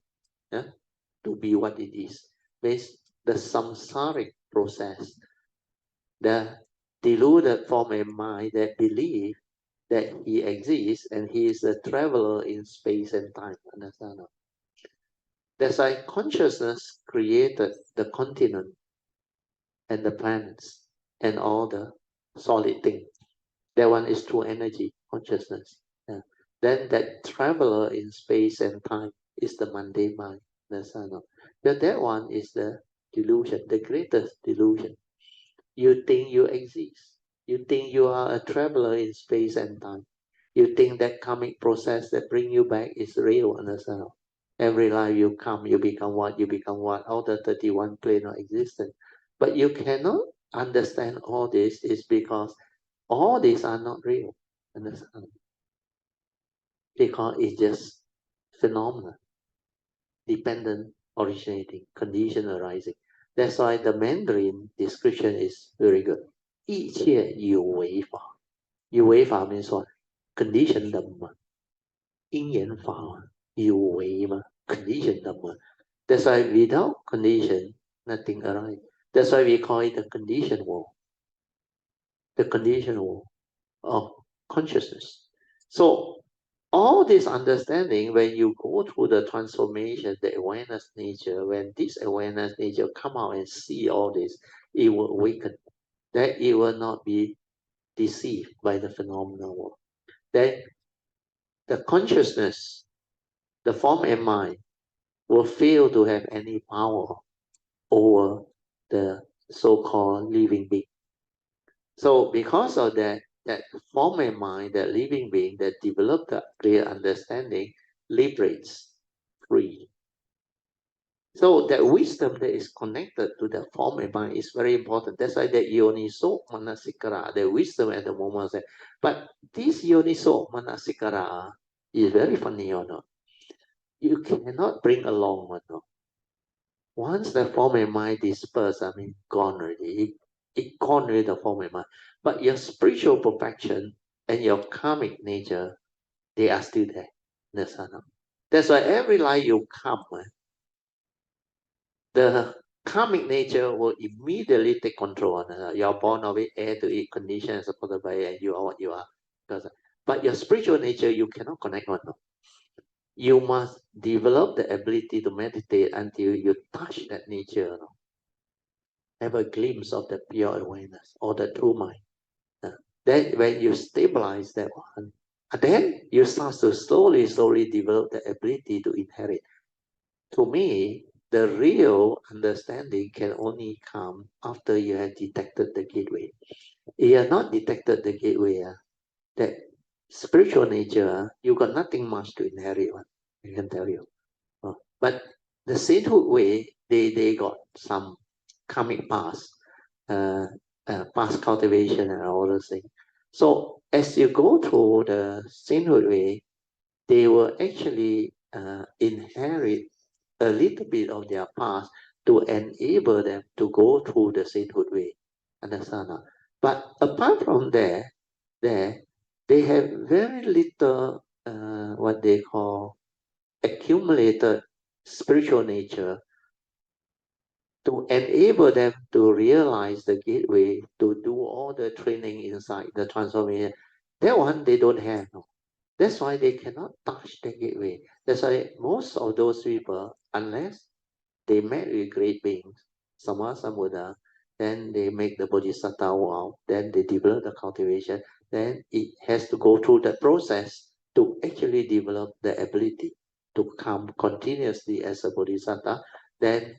to be what it is. Means the samsaric process, the deluded form and mind that believe that he exists and he is a traveler in space and time. Understand? That's why consciousness created the continent and the planets and all the solid things. That one is true energy, consciousness. Yeah. Then that traveler in space and time is the mundane mind. Understand? That one is the delusion, the greatest delusion. You think you exist. You think you are a traveler in space and time. You think that karmic process that bring you back is real. Understand? Every life you come, you become what? You become what? All the 31 plane of existence. But you cannot understand all this is because all these are not real. Understand? Because it's just phenomena, dependent, originating, condition arising. That's why the Mandarin description is very good. 一切有为法，有为法 means what? Condition 的嘛，因缘法嘛，有为嘛，condition 的嘛。That's why without condition, nothing arises. That's why we call it the condition world. The condition world of consciousness. So all this understanding, when you go through the transformation, the awareness nature, when this awareness nature come out and see all this, it will awaken. That it will not be deceived by the phenomenal world. Then the consciousness, the form and mind, will fail to have any power over the so-called living being. So because of that form and mind, that living being that develop the clear understanding liberates free. So that wisdom that is connected to the form and mind is very important. That's why that yoniso manasikara, the wisdom at the moment. But this yoniso manasikara is very funny, or not. You cannot bring along, or not. Once the form and mind disperse, gone already. It gone already, the form and mind. But your spiritual perfection and your karmic nature, they are still there. That's why every life you come, the karmic nature will immediately take control. You're born of it, air to eat, conditions supported by it, and you are what you are. But your spiritual nature, you cannot connect on. You must develop the ability to meditate until you touch that nature. Have a glimpse of the pure awareness or the true mind. Then when you stabilize that one, then you start to slowly develop the ability to inherit. To me, the real understanding can only come after you have detected the gateway. If you have not detected the gateway, that spiritual nature, you got nothing much to inherit. I can tell you. But the sainthood way, they got some karmic past, past cultivation and all those things. So as you go through the sainthood way, they will actually inherit a little bit of their past to enable them to go through the sainthood way. Understand? But apart from there, they have very little what they call accumulated spiritual nature to enable them to realize the gateway, to do all the training inside the transformation. That one they don't have. No. That's why they cannot touch the gateway. That's why most of those people, unless they met with great beings, Sama Sambuddha, then they make the Bodhisattva vow, then they develop the cultivation, then it has to go through the process to actually develop the ability to come continuously as a Bodhisattva, then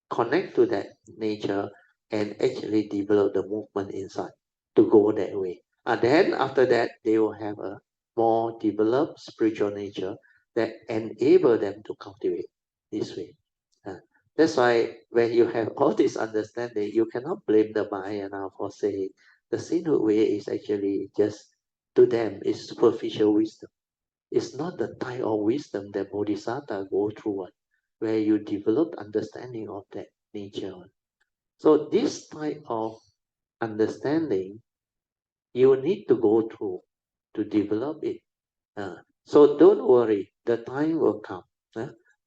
connect to that nature and actually develop the movement inside to go that way. And then after that, they will have a more developed spiritual nature that enable them to cultivate this way. That's why when you have all this understanding, you cannot blame the Mahayana for saying the sainthood way is actually just, to them, is superficial wisdom. It's not the type of wisdom that Bodhisattva go through, where you develop understanding of that nature. So this type of understanding, you need to go through to develop it. So don't worry, the time will come.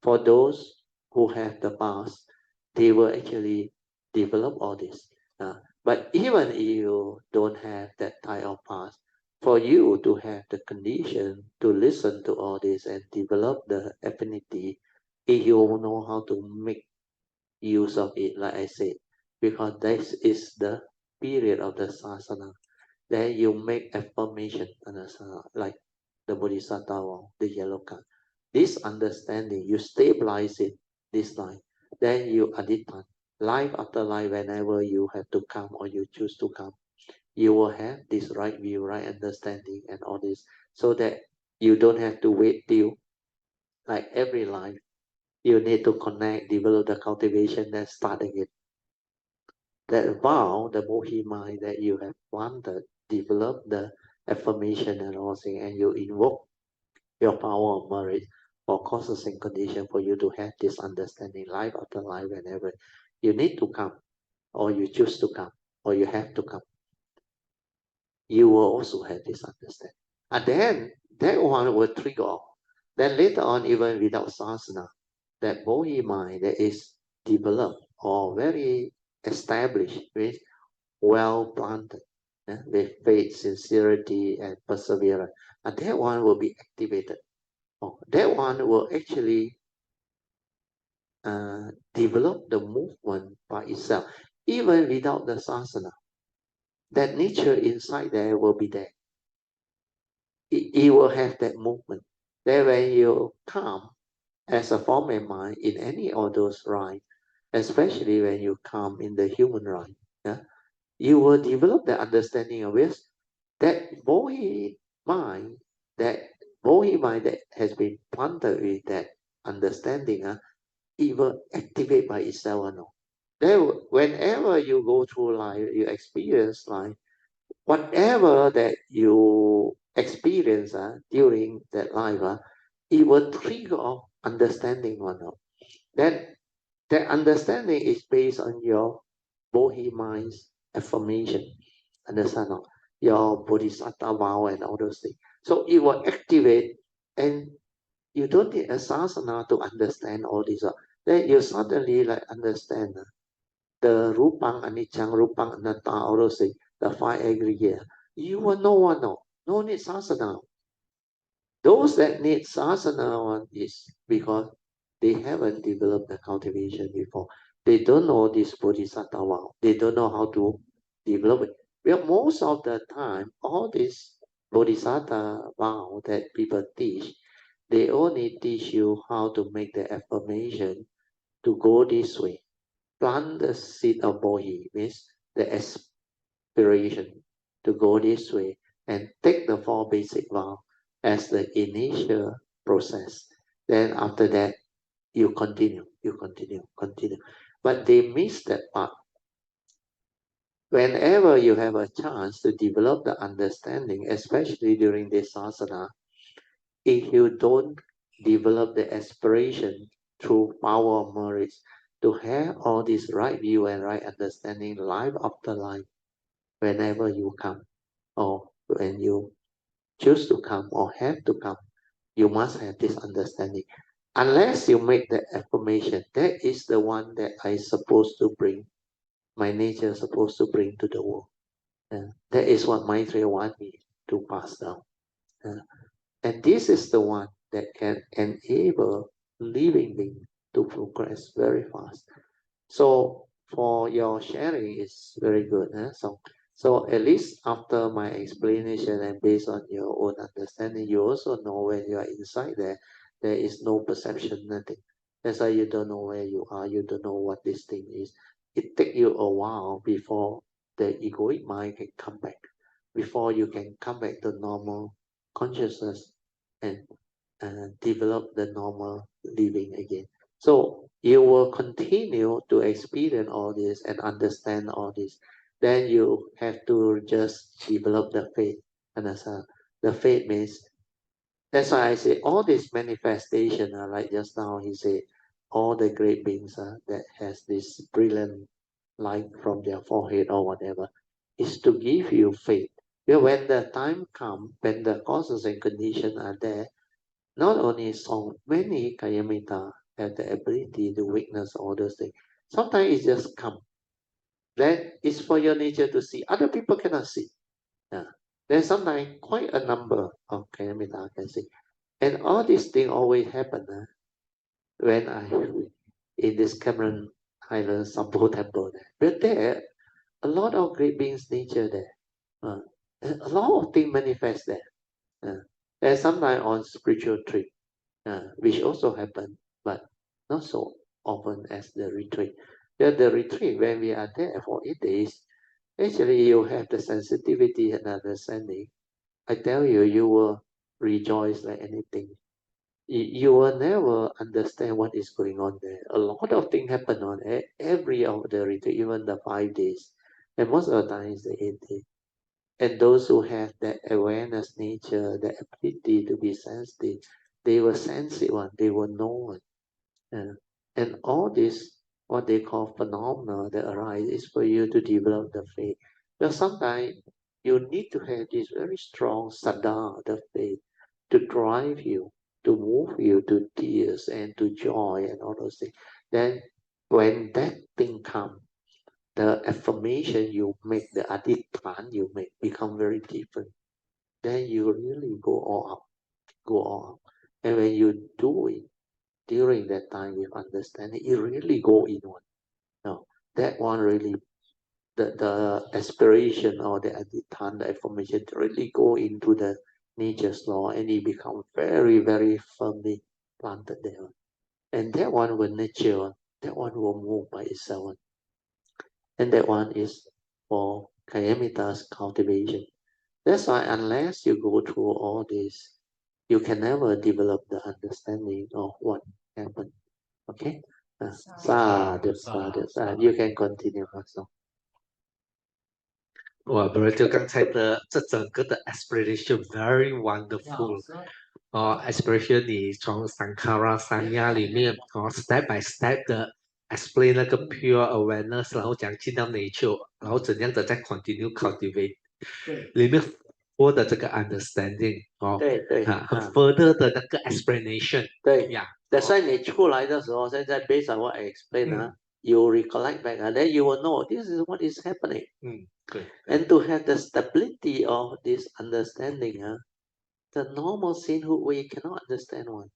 For those who have the past, they will actually develop all this. But even if you don't have that type of past, for you to have the condition to listen to all this and develop the affinity, if you know how to make use of it, like I said, because this is the period of the sasana. Then you make affirmation, like the Bodhisattva, the yellow card. This understanding, you stabilize it this life. Then you adittan. Life after life, whenever you have to come or you choose to come, you will have this right view, right understanding, and all this, so that you don't have to wait till, like every life, you need to connect, develop the cultivation, then start again. That vow, the mohi mind that you have wanted, develop the affirmation and all things, and you invoke your power of merit for causes and conditions for you to have this understanding life after life whenever you need to come, or you choose to come, or you have to come. You will also have this understanding. And then that one will trigger off. Then later on, even without sasana, that mohi mind that is developed or very established, with well planted, with faith, sincerity, and perseverance. And that one will be activated. That one will actually develop the movement by itself, even without the sasana. That nature inside there will be there. It will have that movement. Then when you come as a form of mind in any of those rites, especially when you come in the human life. Yeah? You will develop the understanding of this, that Bodhi mind, that has been planted with that understanding, it will activate by itself. No? Then whenever you go through life, you experience life, whatever that you experience during that life, it will trigger off understanding one. Then that understanding is based on your Bodhi mind's affirmation. Understand? No? Your Bodhisattva vow and all those things. So it will activate, and you don't need a sasana to understand all this. Then you suddenly like understand the Rupang, Anichang, Rupang, Anatta, all those things, the five aggregate. You will know one. No need sasana. Those that need sasana one is because they haven't developed the cultivation before. They don't know this bodhisattva vow. They don't know how to develop it. Well, most of the time, all this bodhisattva vow that people teach, they only teach you how to make the affirmation to go this way. Plant the seed of bodhi means the aspiration to go this way, and take the four basic vows as the initial process. Then after that, you continue. But they miss that part. Whenever you have a chance to develop the understanding, especially during this asana, if you don't develop the aspiration through power of merits to have all this right view and right understanding life after life, whenever you come, or when you choose to come or have to come, you must have this understanding. Unless you make the affirmation, that is the one that I supposed to bring, my nature is supposed to bring to the world. That is what Maitreya want me to pass down. And this is the one that can enable living being to progress very fast. So for your sharing is very good. So at least after my explanation and based on your own understanding, you also know when you are inside there, there is no perception, nothing. That's why you don't know where you are, you don't know what this thing is. It takes you a while before the egoic mind can come back, before you can come back to normal consciousness and develop the normal living again. So you will continue to experience all this and understand all this. Then you have to just develop the faith. And the faith means, that's why I say all this manifestation, like just now he said, all the great beings that has this brilliant light from their forehead or whatever, is to give you faith. Because when the time comes, when the causes and conditions are there, not only so many Kayamita have the ability to witness all those things. Sometimes it just come. Then it's for your nature to see. Other people cannot see. Yeah. Then sometimes quite a number of Kayamita can see. And all these things always happen when I in this Cameron Highlands Sampo Temple there. But there, a lot of great beings nature there. A lot of things manifest there. And sometimes on spiritual trip. Which also happen, but not so often as the retreat. The retreat, when we are there for 8 days, actually you have the sensitivity and understanding. I tell you, you will rejoice like anything. You will never understand what is going on there. A lot of things happen on every of the retreat, even the 5 days. And most of the time it's the 8 days. And those who have that awareness nature, the ability to be sensitive, they will sense it one, they will know it. And all this, what they call phenomena that arise, is for you to develop the faith. But sometimes you need to have this very strong sada, the faith, to drive you, to move you to tears and to joy and all those things. Then when that thing comes, the affirmation you make, the adityan you make become very different. Then you really go all up, go all up. And when you do it during that time with understanding, it really go in one. No, that one really, the aspiration or the adityan, the affirmation really go into the nature's law, and it become very, very firmly planted there. And that one will nature that one will move by itself. And that one is for Kayamita's cultivation. That's why unless you go through all this, you can never develop the understanding of what happened. Okay? Sadhu. You can continue also. 哇，不是，就刚才的这整个的 explanation very wonderful。expression 你从 Sankara 三亚里面step by step 的 explain 那个 pure awareness，然后讲进到 nature，然后怎样的再 continue cultivate，里面多的这个 understanding 很 further 的那个 explanation。对呀， that's why 你出来的时候，现在 based on what I explain you recollect back then you will know this is what is happening. 对。 And to have the stability of this understanding, the normal sainthood way cannot understand one.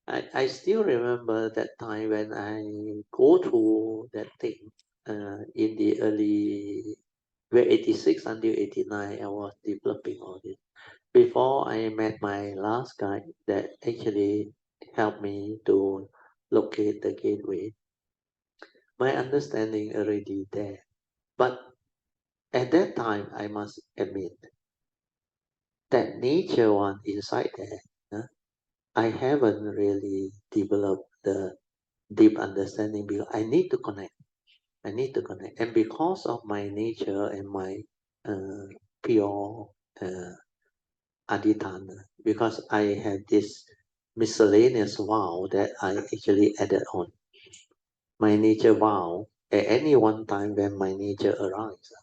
I still remember that time when I go through that thing in the early, where 86 until 89, I was developing all this. Before I met my last guy that actually helped me to locate the gateway, my understanding already there. But at that time, I must admit that nature one inside there, I haven't really developed the deep understanding because I need to connect. And because of my nature and my pure adhitana, because I had this miscellaneous vow that I actually added on. My nature vow, at any one time when my nature arrives,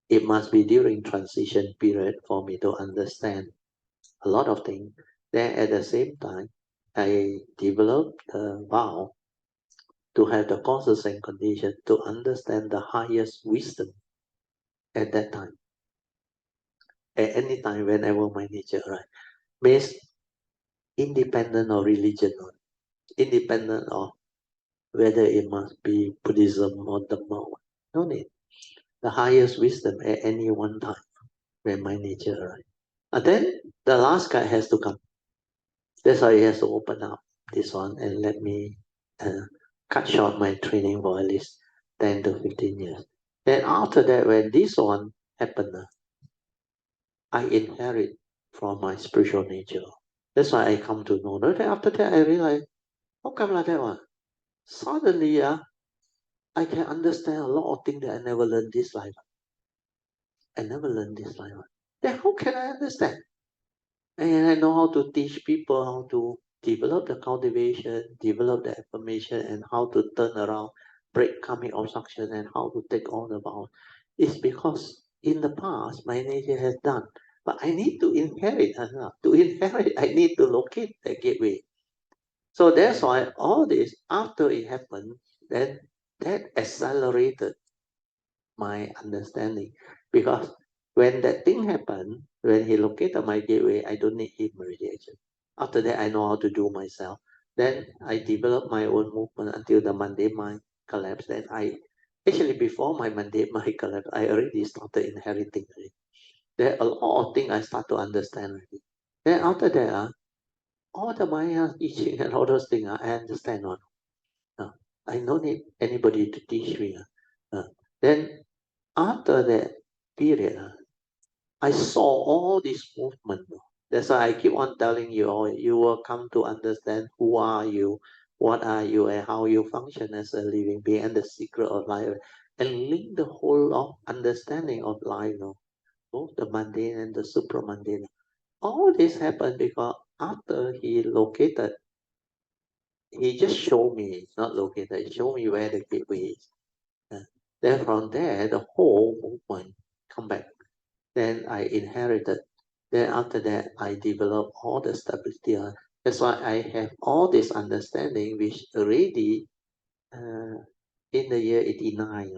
it must be during transition period for me to understand a lot of things. Then at the same time, I developed the vow to have the causes and conditions to understand the highest wisdom at that time. At any time, whenever my nature arrives, based independent of religion, or independent of whether it must be Buddhism or Dhamma. No need. The highest wisdom at any one time when my nature arrives. And then the last guy has to come. That's why he has to open up this one and let me cut short my training for at least 10 to 15 years. Then after that, when this one happened, I inherit from my spiritual nature. That's why I come to know. Then after that, I realize, how come like that one? Suddenly, I can understand a lot of things that I never learned this life. Then how can I understand? And I know how to teach people how to develop the cultivation, develop the affirmation, and how to turn around, break karmic obstruction, and how to take all the vows. It's because in the past, my nature has done. But I need to inherit. To inherit, I need to locate the gateway. So that's why all this, after it happened, then that accelerated my understanding. Because when that thing happened, when he located my gateway, I don't need him mediation. After that, I know how to do myself. Then I developed my own movement until the mundane mind collapsed. Then actually before my mundane mind collapsed, I already started inheriting already. There are a lot of things I start to understand already. Then after that, all the Maya teaching and all those things, I understand on. I don't need anybody to teach me. Then after that period, I saw all this movement. That's why I keep on telling you all, you will come to understand who are you, what are you, and how you function as a living being, and the secret of life, and link the whole of understanding of life, both the mundane and the supramundane. All this happened because after he located, he just showed me, not located, he showed me where the gateway is. Then from there, the whole movement come back. Then I inherited. Then after that, I developed all the stability. That's why I have all this understanding, which already in the year 89.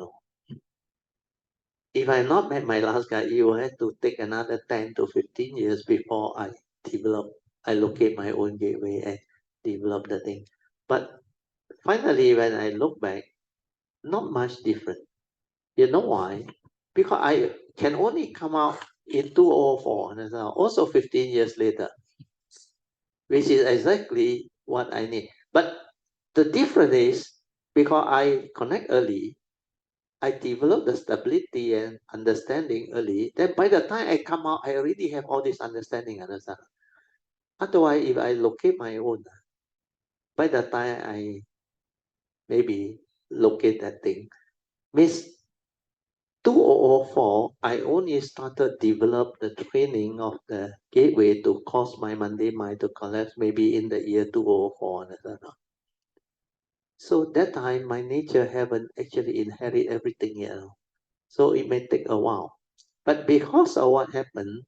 If I had not met my last guy, you had to take another 10 to 15 years before I locate my own gateway and develop the thing. But finally, when I look back, not much different. You know why? Because I can only come out in 2004, and also 15 years later, which is exactly what I need. But The difference is because I connect early, I develop the stability and understanding early. Then by the time I come out, I already have all this understanding. Understand? Otherwise, if I locate my own, by the time I maybe locate that thing, means 2004, I only started develop the training of the gateway to cause my Monday mind to collapse maybe in the year 2004. So that time my nature haven't actually inherit everything yet. So it may take a while. But because of what happened,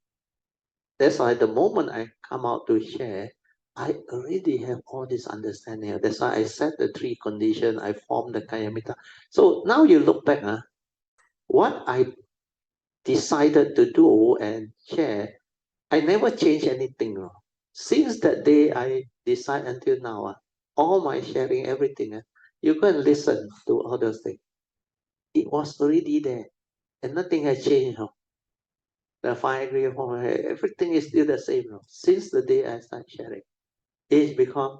that's why the moment I come out to share, I already have all this understanding. That's why I set the three conditions, I formed the Kayamita. So now you look back, what I decided to do and share, I never change anything. Since that day I decide until now, all my sharing, everything, you go and listen to all those things. It was already there and nothing has changed. The 5 degree everything is still the same. Since the day I start sharing, it's because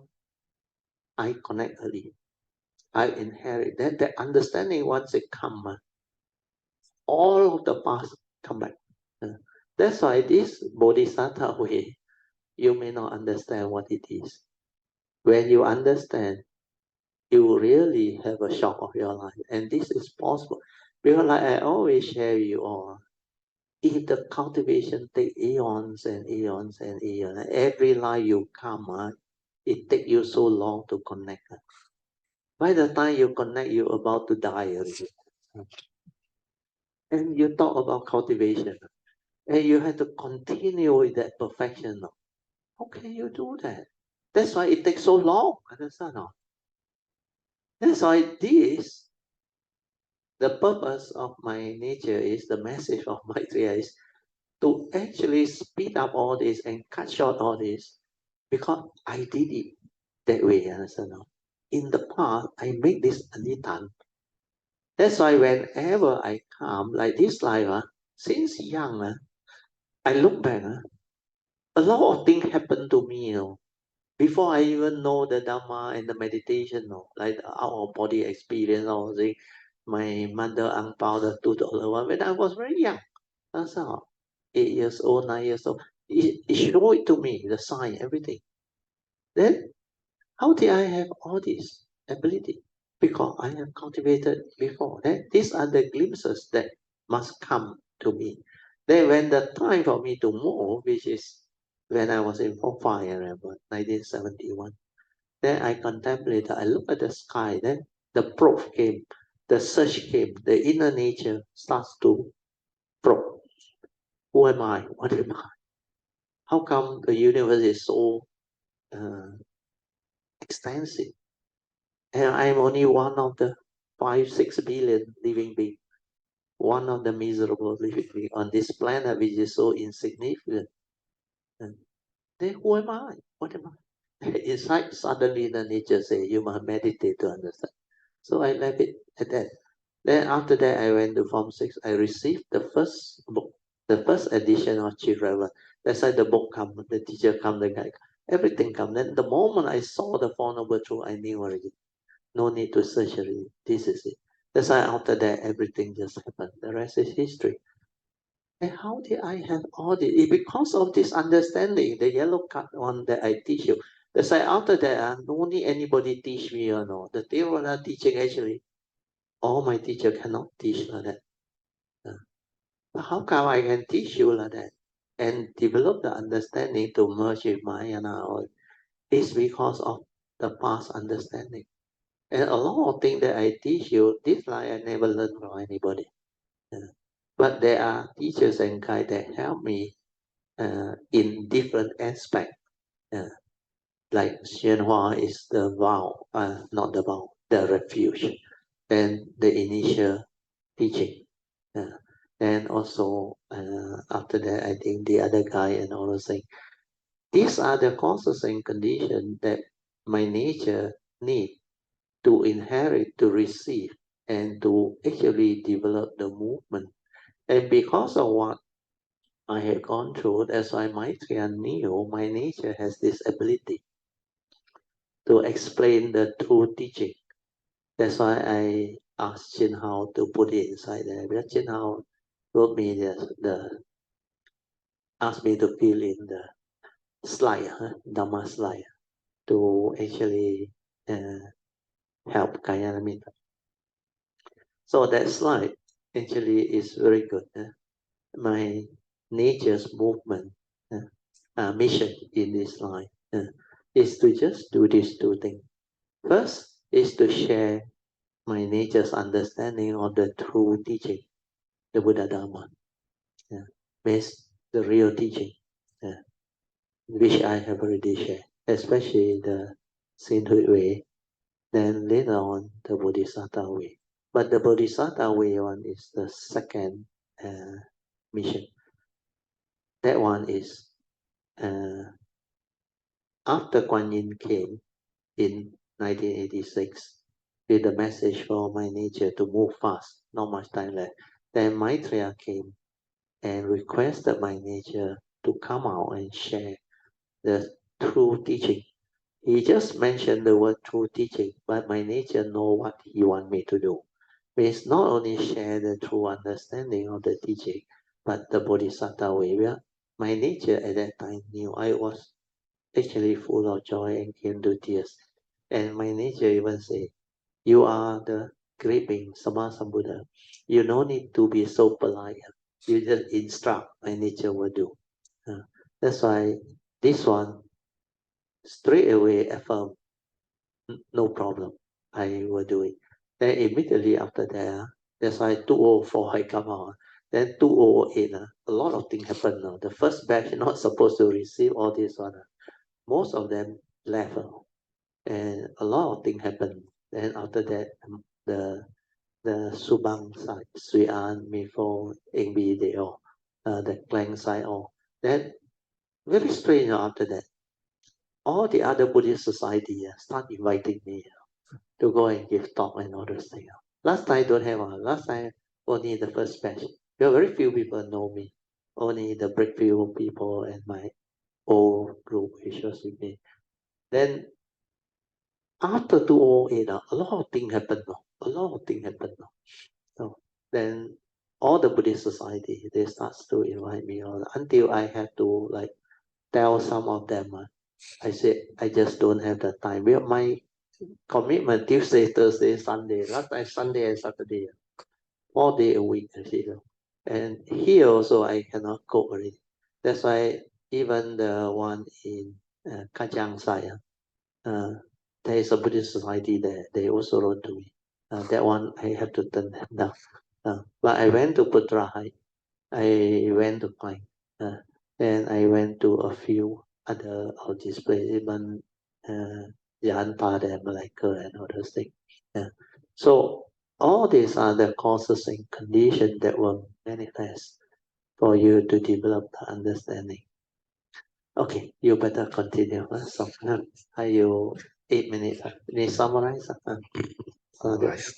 I connect early. I inherit that. The understanding once it come, all of the past come back. That's why this Bodhisattva way, you may not understand what it is. When you understand, you really have a shock of your life. And this is possible. Because like I always share with you all, if the cultivation take eons and eons and eons, every life you come, it take you so long to connect. By the time you connect, you're about to die already. And you talk about cultivation. And you have to continue with that perfection. How can you do that? That's why it takes so long. Understand? That's why this, the purpose of my nature is, the message of my Maitreya is to actually speed up all this and cut short all this, because I did it that way. Understand? In the past, I made this anitan. That's why whenever I come, like this life, since young, I look back, a lot of things happen to me, before I even know the Dhamma and the meditation, like the out of body experience, or the my mother ang pao, the $2 one, when I was very young. That's how, 8 years old, 9 years old. It showed it to me, the sign, everything. Then, how did I have all this ability? Because I have cultivated before. Then, these are the glimpses that must come to me. Then, when the time for me to move, which is when I was in Form 5, I remember, 1971. Then I contemplated, I look at the sky, then the probe came, the search came, the inner nature starts to probe. Who am I? What am I? How come the universe is so extensive? And I'm only one of the 5-6 billion living beings, one of the miserable living beings on this planet, which is so insignificant. And then who am I? What am I? Inside, suddenly the nature say, you must meditate to understand. So I left it at that. Then after that, I went to Form 6. I received the first book, the first edition of Chief Reverend. That's why the book come, the teacher come, the guy, everything come. Then the moment I saw the Four Noble Truths, I knew already. No need to search already. This is it. That's why after that, everything just happened. The rest is history. And how did I have all this? It because of this understanding, the yellow card one that I teach you. That's why after that, no need anybody teach me, The Theravada teaching actually, all my teacher cannot teach like that. But how come I can teach you like that and develop the understanding to merge with Mahayana? It's because of the past understanding. And a lot of things that I teach you, this life I never learned from anybody. But there are teachers and guides that help me in different aspects. Like Xianhua is the vow, not the vow, the refuge, and the initial teaching. And also after that, I think the other guy and all those things. These are the causes and conditions that my nature need to inherit, to receive, and to actually develop the movement. And because of what I have gone through, that's why Maitreya knew my nature has this ability. to explain the true teaching. That's why I asked Chin Hao to put it inside there. Because Chin Hao wrote me asked me to fill in the slide, Dhamma slide, to actually help Kayanamita. So that slide actually is very good. My nature's movement mission in this slide is to just do these two things. First is to share my nature's understanding of the true teaching, the Buddha Dharma, means the real teaching, which I have already shared, especially the sainthood way, then later on the Bodhisattva way. But the Bodhisattva way one is the second mission. That one is after Kuan Yin came in 1986 with the message for my nature to move fast, not much time left. Then Maitreya came and requested my nature to come out and share the true teaching. He just mentioned the word true teaching, but my nature know what he want me to do. Means not only share the true understanding of the teaching, but the Bodhisattva way. My nature at that time knew I was actually full of joy and came to tears. And my nature even say, you are the great being, Sammasambuddha. You no need to be so polite. You just instruct, my nature will do. That's why this one straight away affirm, no problem, I will do it. Then immediately after that, that's why 2004 I come out. Then 2008, a lot of things happen now. The first batch not supposed to receive all this one. Most of them left. And a lot of things happened. Then after that, the Subang side, Sui An, Mifo, Eng Bi, they all, the Klang side all. Then very strange after that. All the other Buddhist society start inviting me to go and give talk and all those things. Last time don't have one. Last time only the first batch. Very few people know me. Only the Breakfield people and my old group which was with me. Then after 2008, a lot of things happened. A lot of things happened. So then all the Buddhist society, they start to invite me until I have to like tell some of them. I said, I just don't have the time. Well, my commitment Tuesday, Thursday, Sunday. Last time Sunday and Saturday. 4 day a week, and here also I cannot cope already. That's why even the one in Kajang side, there is a Buddhist society there. They also wrote to me. That one I have to turn them down. But I went to Putrahai. I went to Klang. And I went to a few other of these places, even Yanpa and Malacca and all those things. So all these are the causes and conditions that will manifest for you to develop the understanding. Okay, you better continue. So, are you 8 minutes? Need summarize? Summarize.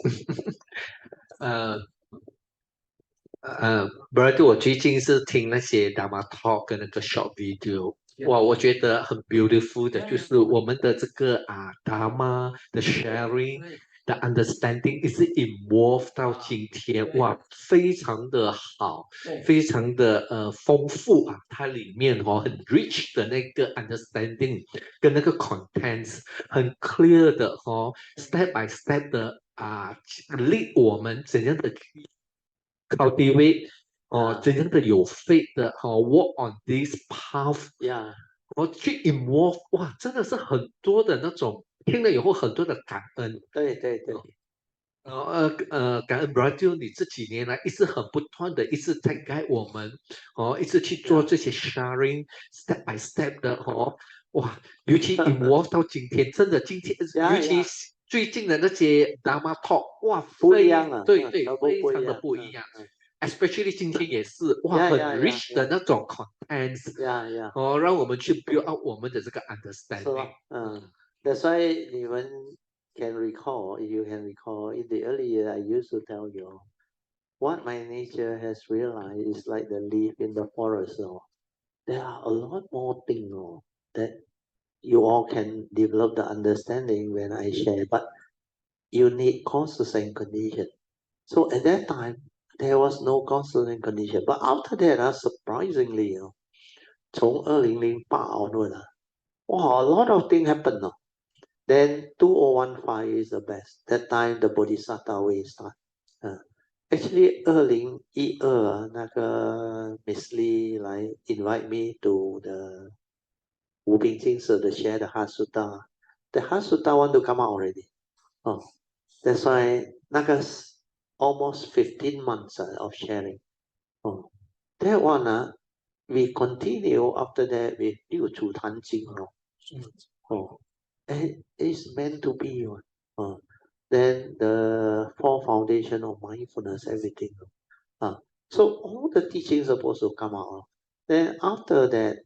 Brother，我最近是听那些 Dhamma Talk 跟那个 short video，哇，我觉得很 beautiful 的，就是我们的这个Dhamma 的 sharing 的 understanding 一直 evolve 到今天，哇，非常的好，非常的丰富它里面很 rich 的那个 understanding 跟那个 contents 很 clear 的step by step 的lead 我们怎样的cultivate 真正的有 faith 的walk on this path， 去 involve， 哇，真的是很多的那种听了以后很多的感恩。对对对。感恩 Brother 你这几年来一直很不断的一直在 guide 我们一直去做这些 sharing step by step 的哇，尤其 involve 到今天，真的今天尤其最近的那些 Dhamma Talk， 哇，不一样对对，非常的不一样。Especially 今天也是哇，很 rich 的那种 contents， 让我们去 build up 我们的这个 understanding。That's why 你们 can recall, if you can recall, in the early year I used to tell you, what my nature has realized is like the leaf in the forest. There are a lot more things that you all can develop the understanding when I share, but you need causes and condition. So at that time, there was no causes and condition. But after that, surprisingly, 从2008 onward, wow, a lot of things happened. Then 2015 is the best. That time the Bodhisattva way start. Actually, 2012那个 Miss Lee 来 invite me to the 无病金舍 to share the Heart Sutta. The Heart Sutta want to come out already. Oh, that's why 那个 almost 15 months of sharing. Oh, that one we continue after that with 六祖坛经 Oh, and it's meant to be. Then the four foundation of mindfulness, everything. So all the teachings supposed to come out. Then after that,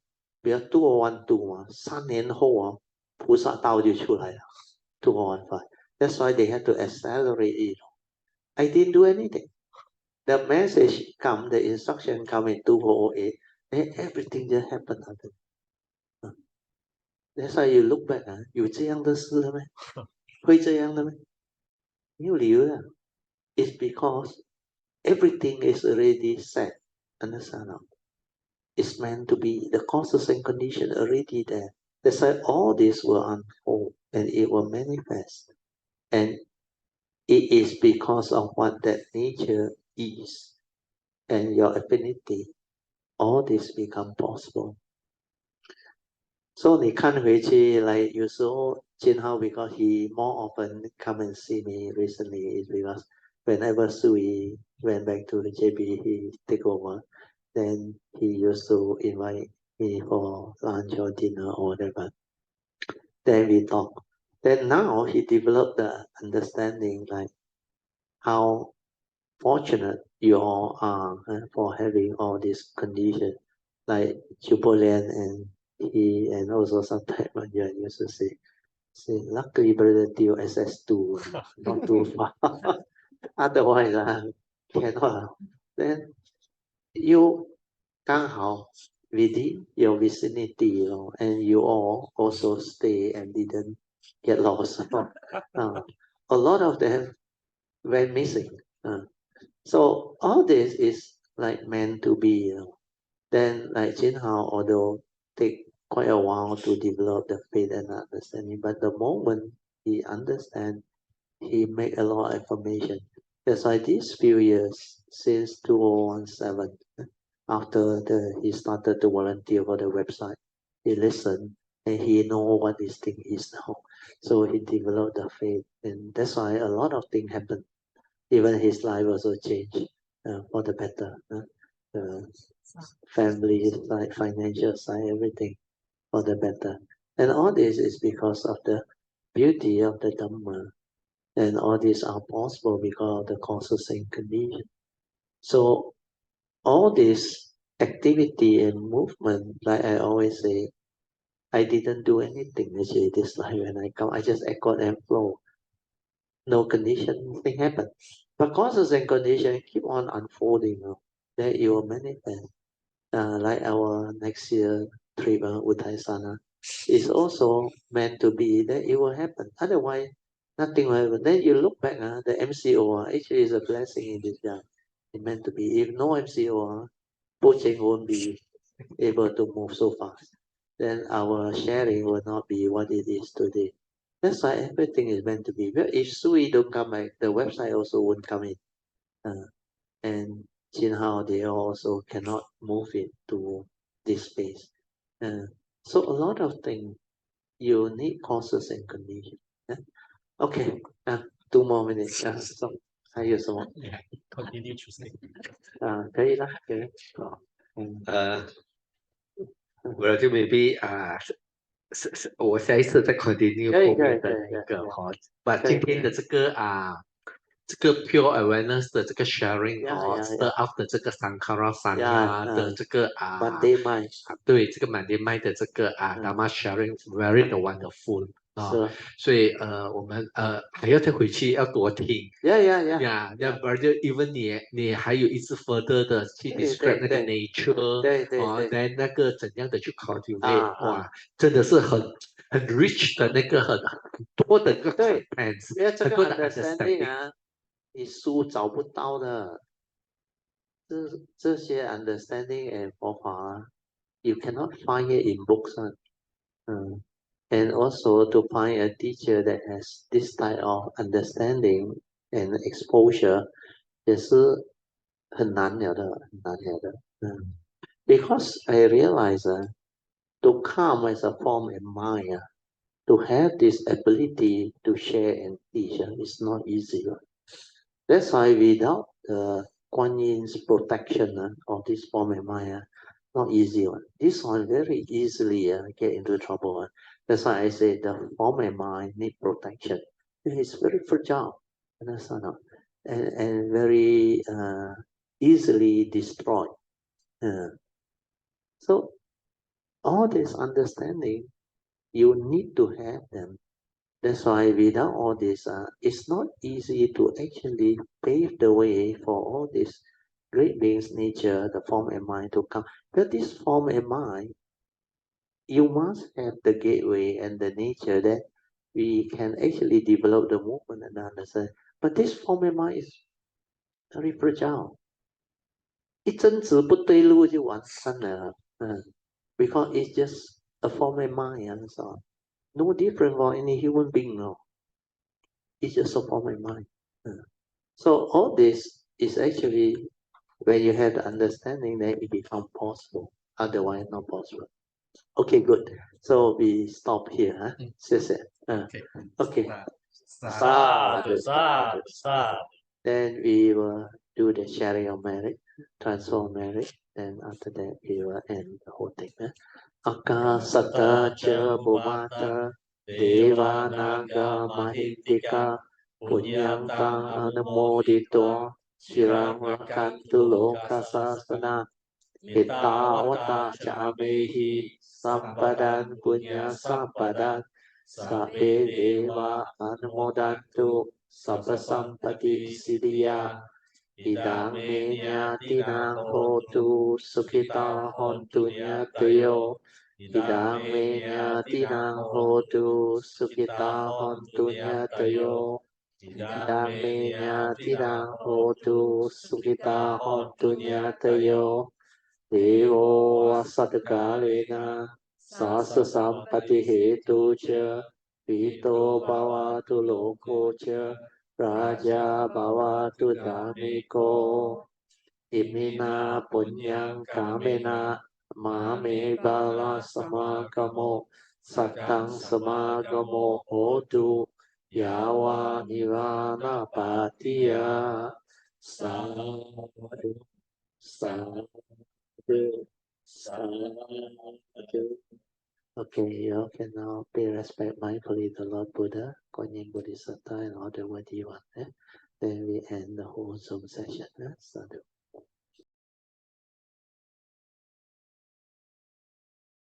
we are 20123年后菩萨道就出来了 2015. That's why they had to accelerate it. I didn't do anything. The message come, the instruction come in 2008, and everything just happened. That's why you look back 有这样的事了吗？会这样的吗？没有理由的。It's because everything is already set. Understand? It's meant to be. The causes and conditions already there. That's why all this will unfold and it will manifest. And it is because of what that nature is and your affinity. All this become possible. So 你看回去 like 有时候 Jin Hao because he more often come and see me recently is because whenever Sui went back to the JB, he take over. Then he used to invite me for lunch or dinner or whatever. Then we talk. Then now he developed the understanding like how fortunate you all are for having all these conditions. Like Jupolian and he and also sometimes when you used to say, luckily brother Teo SS2, not too far. Otherwise, cannot. Then you 刚好 within your vicinity, and you all also stay and didn't get lost. A lot of them went missing. So all this is like meant to be. Then like Jin Hao, although take quite a while to develop the faith and understanding, but the moment he understand, he make a lot of information. That's why these few years since 2017, after he started to volunteer for the website, he listened and he know what this thing is now. So he developed the faith, and that's why a lot of things happen. Even his life also changed for the better. Family side, financial side, everything for the better. And all this is because of the beauty of the Dhamma. And all these are possible because of the causes and conditions. So all this activity and movement, like I always say, I didn't do anything actually this life when I come. I just echo and flow. No condition, thing happen. But causes and conditions keep on unfolding. Then it will manifest. Like our next year trip, Uttaisana, is also meant to be that it will happen. Otherwise, nothing will happen. Then you look back, the MCO actually is a blessing in disguise. It's meant to be. If no MCO, Puja won't be able to move so fast. Then our sharing will not be what it is today. That's why everything is meant to be. Well, if Sui don't come back, the website also won't come in. And Jin Hao, they also cannot move it to this space. So a lot of things, you need causes and conditions. Okay, 2 more minutes. So 还有什么？ Continue Tuesday. 可以啦，可以。我就 maybe 我下一次再 continue 后面的那个but 今天的这个这个 pure awareness 的这个 sharing stir up 的这个 Sankara Sangha 的这个Monday Mind 对这个 Monday Mind 的这个Dhamma Sharing very wonderful 是，所以我们还要再回去要多听。Yeah. 不然就 even 你还有一次 further 的去 describe 那个 nature，对，那个怎样的去 cultivate，哇，真的是很 rich 的那个很多的一个 contents，因为这个很多的 understanding understanding。啊，你书找不到的，这些 understanding and 佛法啊，you cannot find it in books 啊。And also to find a teacher that has this type of understanding and exposure 也是很难了的，很难了的。Because I realize to come as a form in mind, to have this ability to share and teach is not easy. That's why without the Kuan Yin's protection of this form in mind, not easy one. This one very easily get into trouble. That's why I say the form and mind need protection. It's very fragile, understand? And very easily destroyed. So all this understanding, you need to have them. That's why without all this, it's not easy to actually pave the way for all these great beings, nature, the form and mind to come. But this form and mind, you must have the gateway and the nature that we can actually develop the movement and understand. But this form and mind is very fragile. 一争执不对路就完蛋了。Because it's just a form and mind, that's all. No different for any human being, no. It's just a form and mind. So all this is actually when you have the understanding, then it becomes possible. Otherwise, not possible. Okay, good. So we stop here. 谢谢。Okay. Sadhu. Then we will do the sharing of merit, transform merit. Then after that, we will end the whole thing. Akasata cha bhumata deva naga mahitika punyang tang anumodito shirang rakantu lokasasana Hittawata Chamehi Sampadan Punya Sampadan Sabbe Deva Anumodantu Sabba Sampati Siddhya Idang Me Nyatinang Hotu Sukhita Hontu Nyatayo Idang Me Nyatinang Hotu Sukhita Hontu Nyatayo Idang Me Nyatinang Hotu Sukhita Hontu Nyatayo Devo Sattakalena Sasa Sampati Hetu Cha Vito Bhavatu Loko Cha Raja Bhavatu Dhamiko Imina Punyang Kamena Mame Bala Samakamo Satang Samagamo Hotu Yawa Nirvana Patiya Sadhu Sadhu Okay, you can now pay respect mindfully to Lord Buddha, Kuan Yin Bodhisattva, and all the worthy ones. Then we end the whole Zoom session. Sadhu.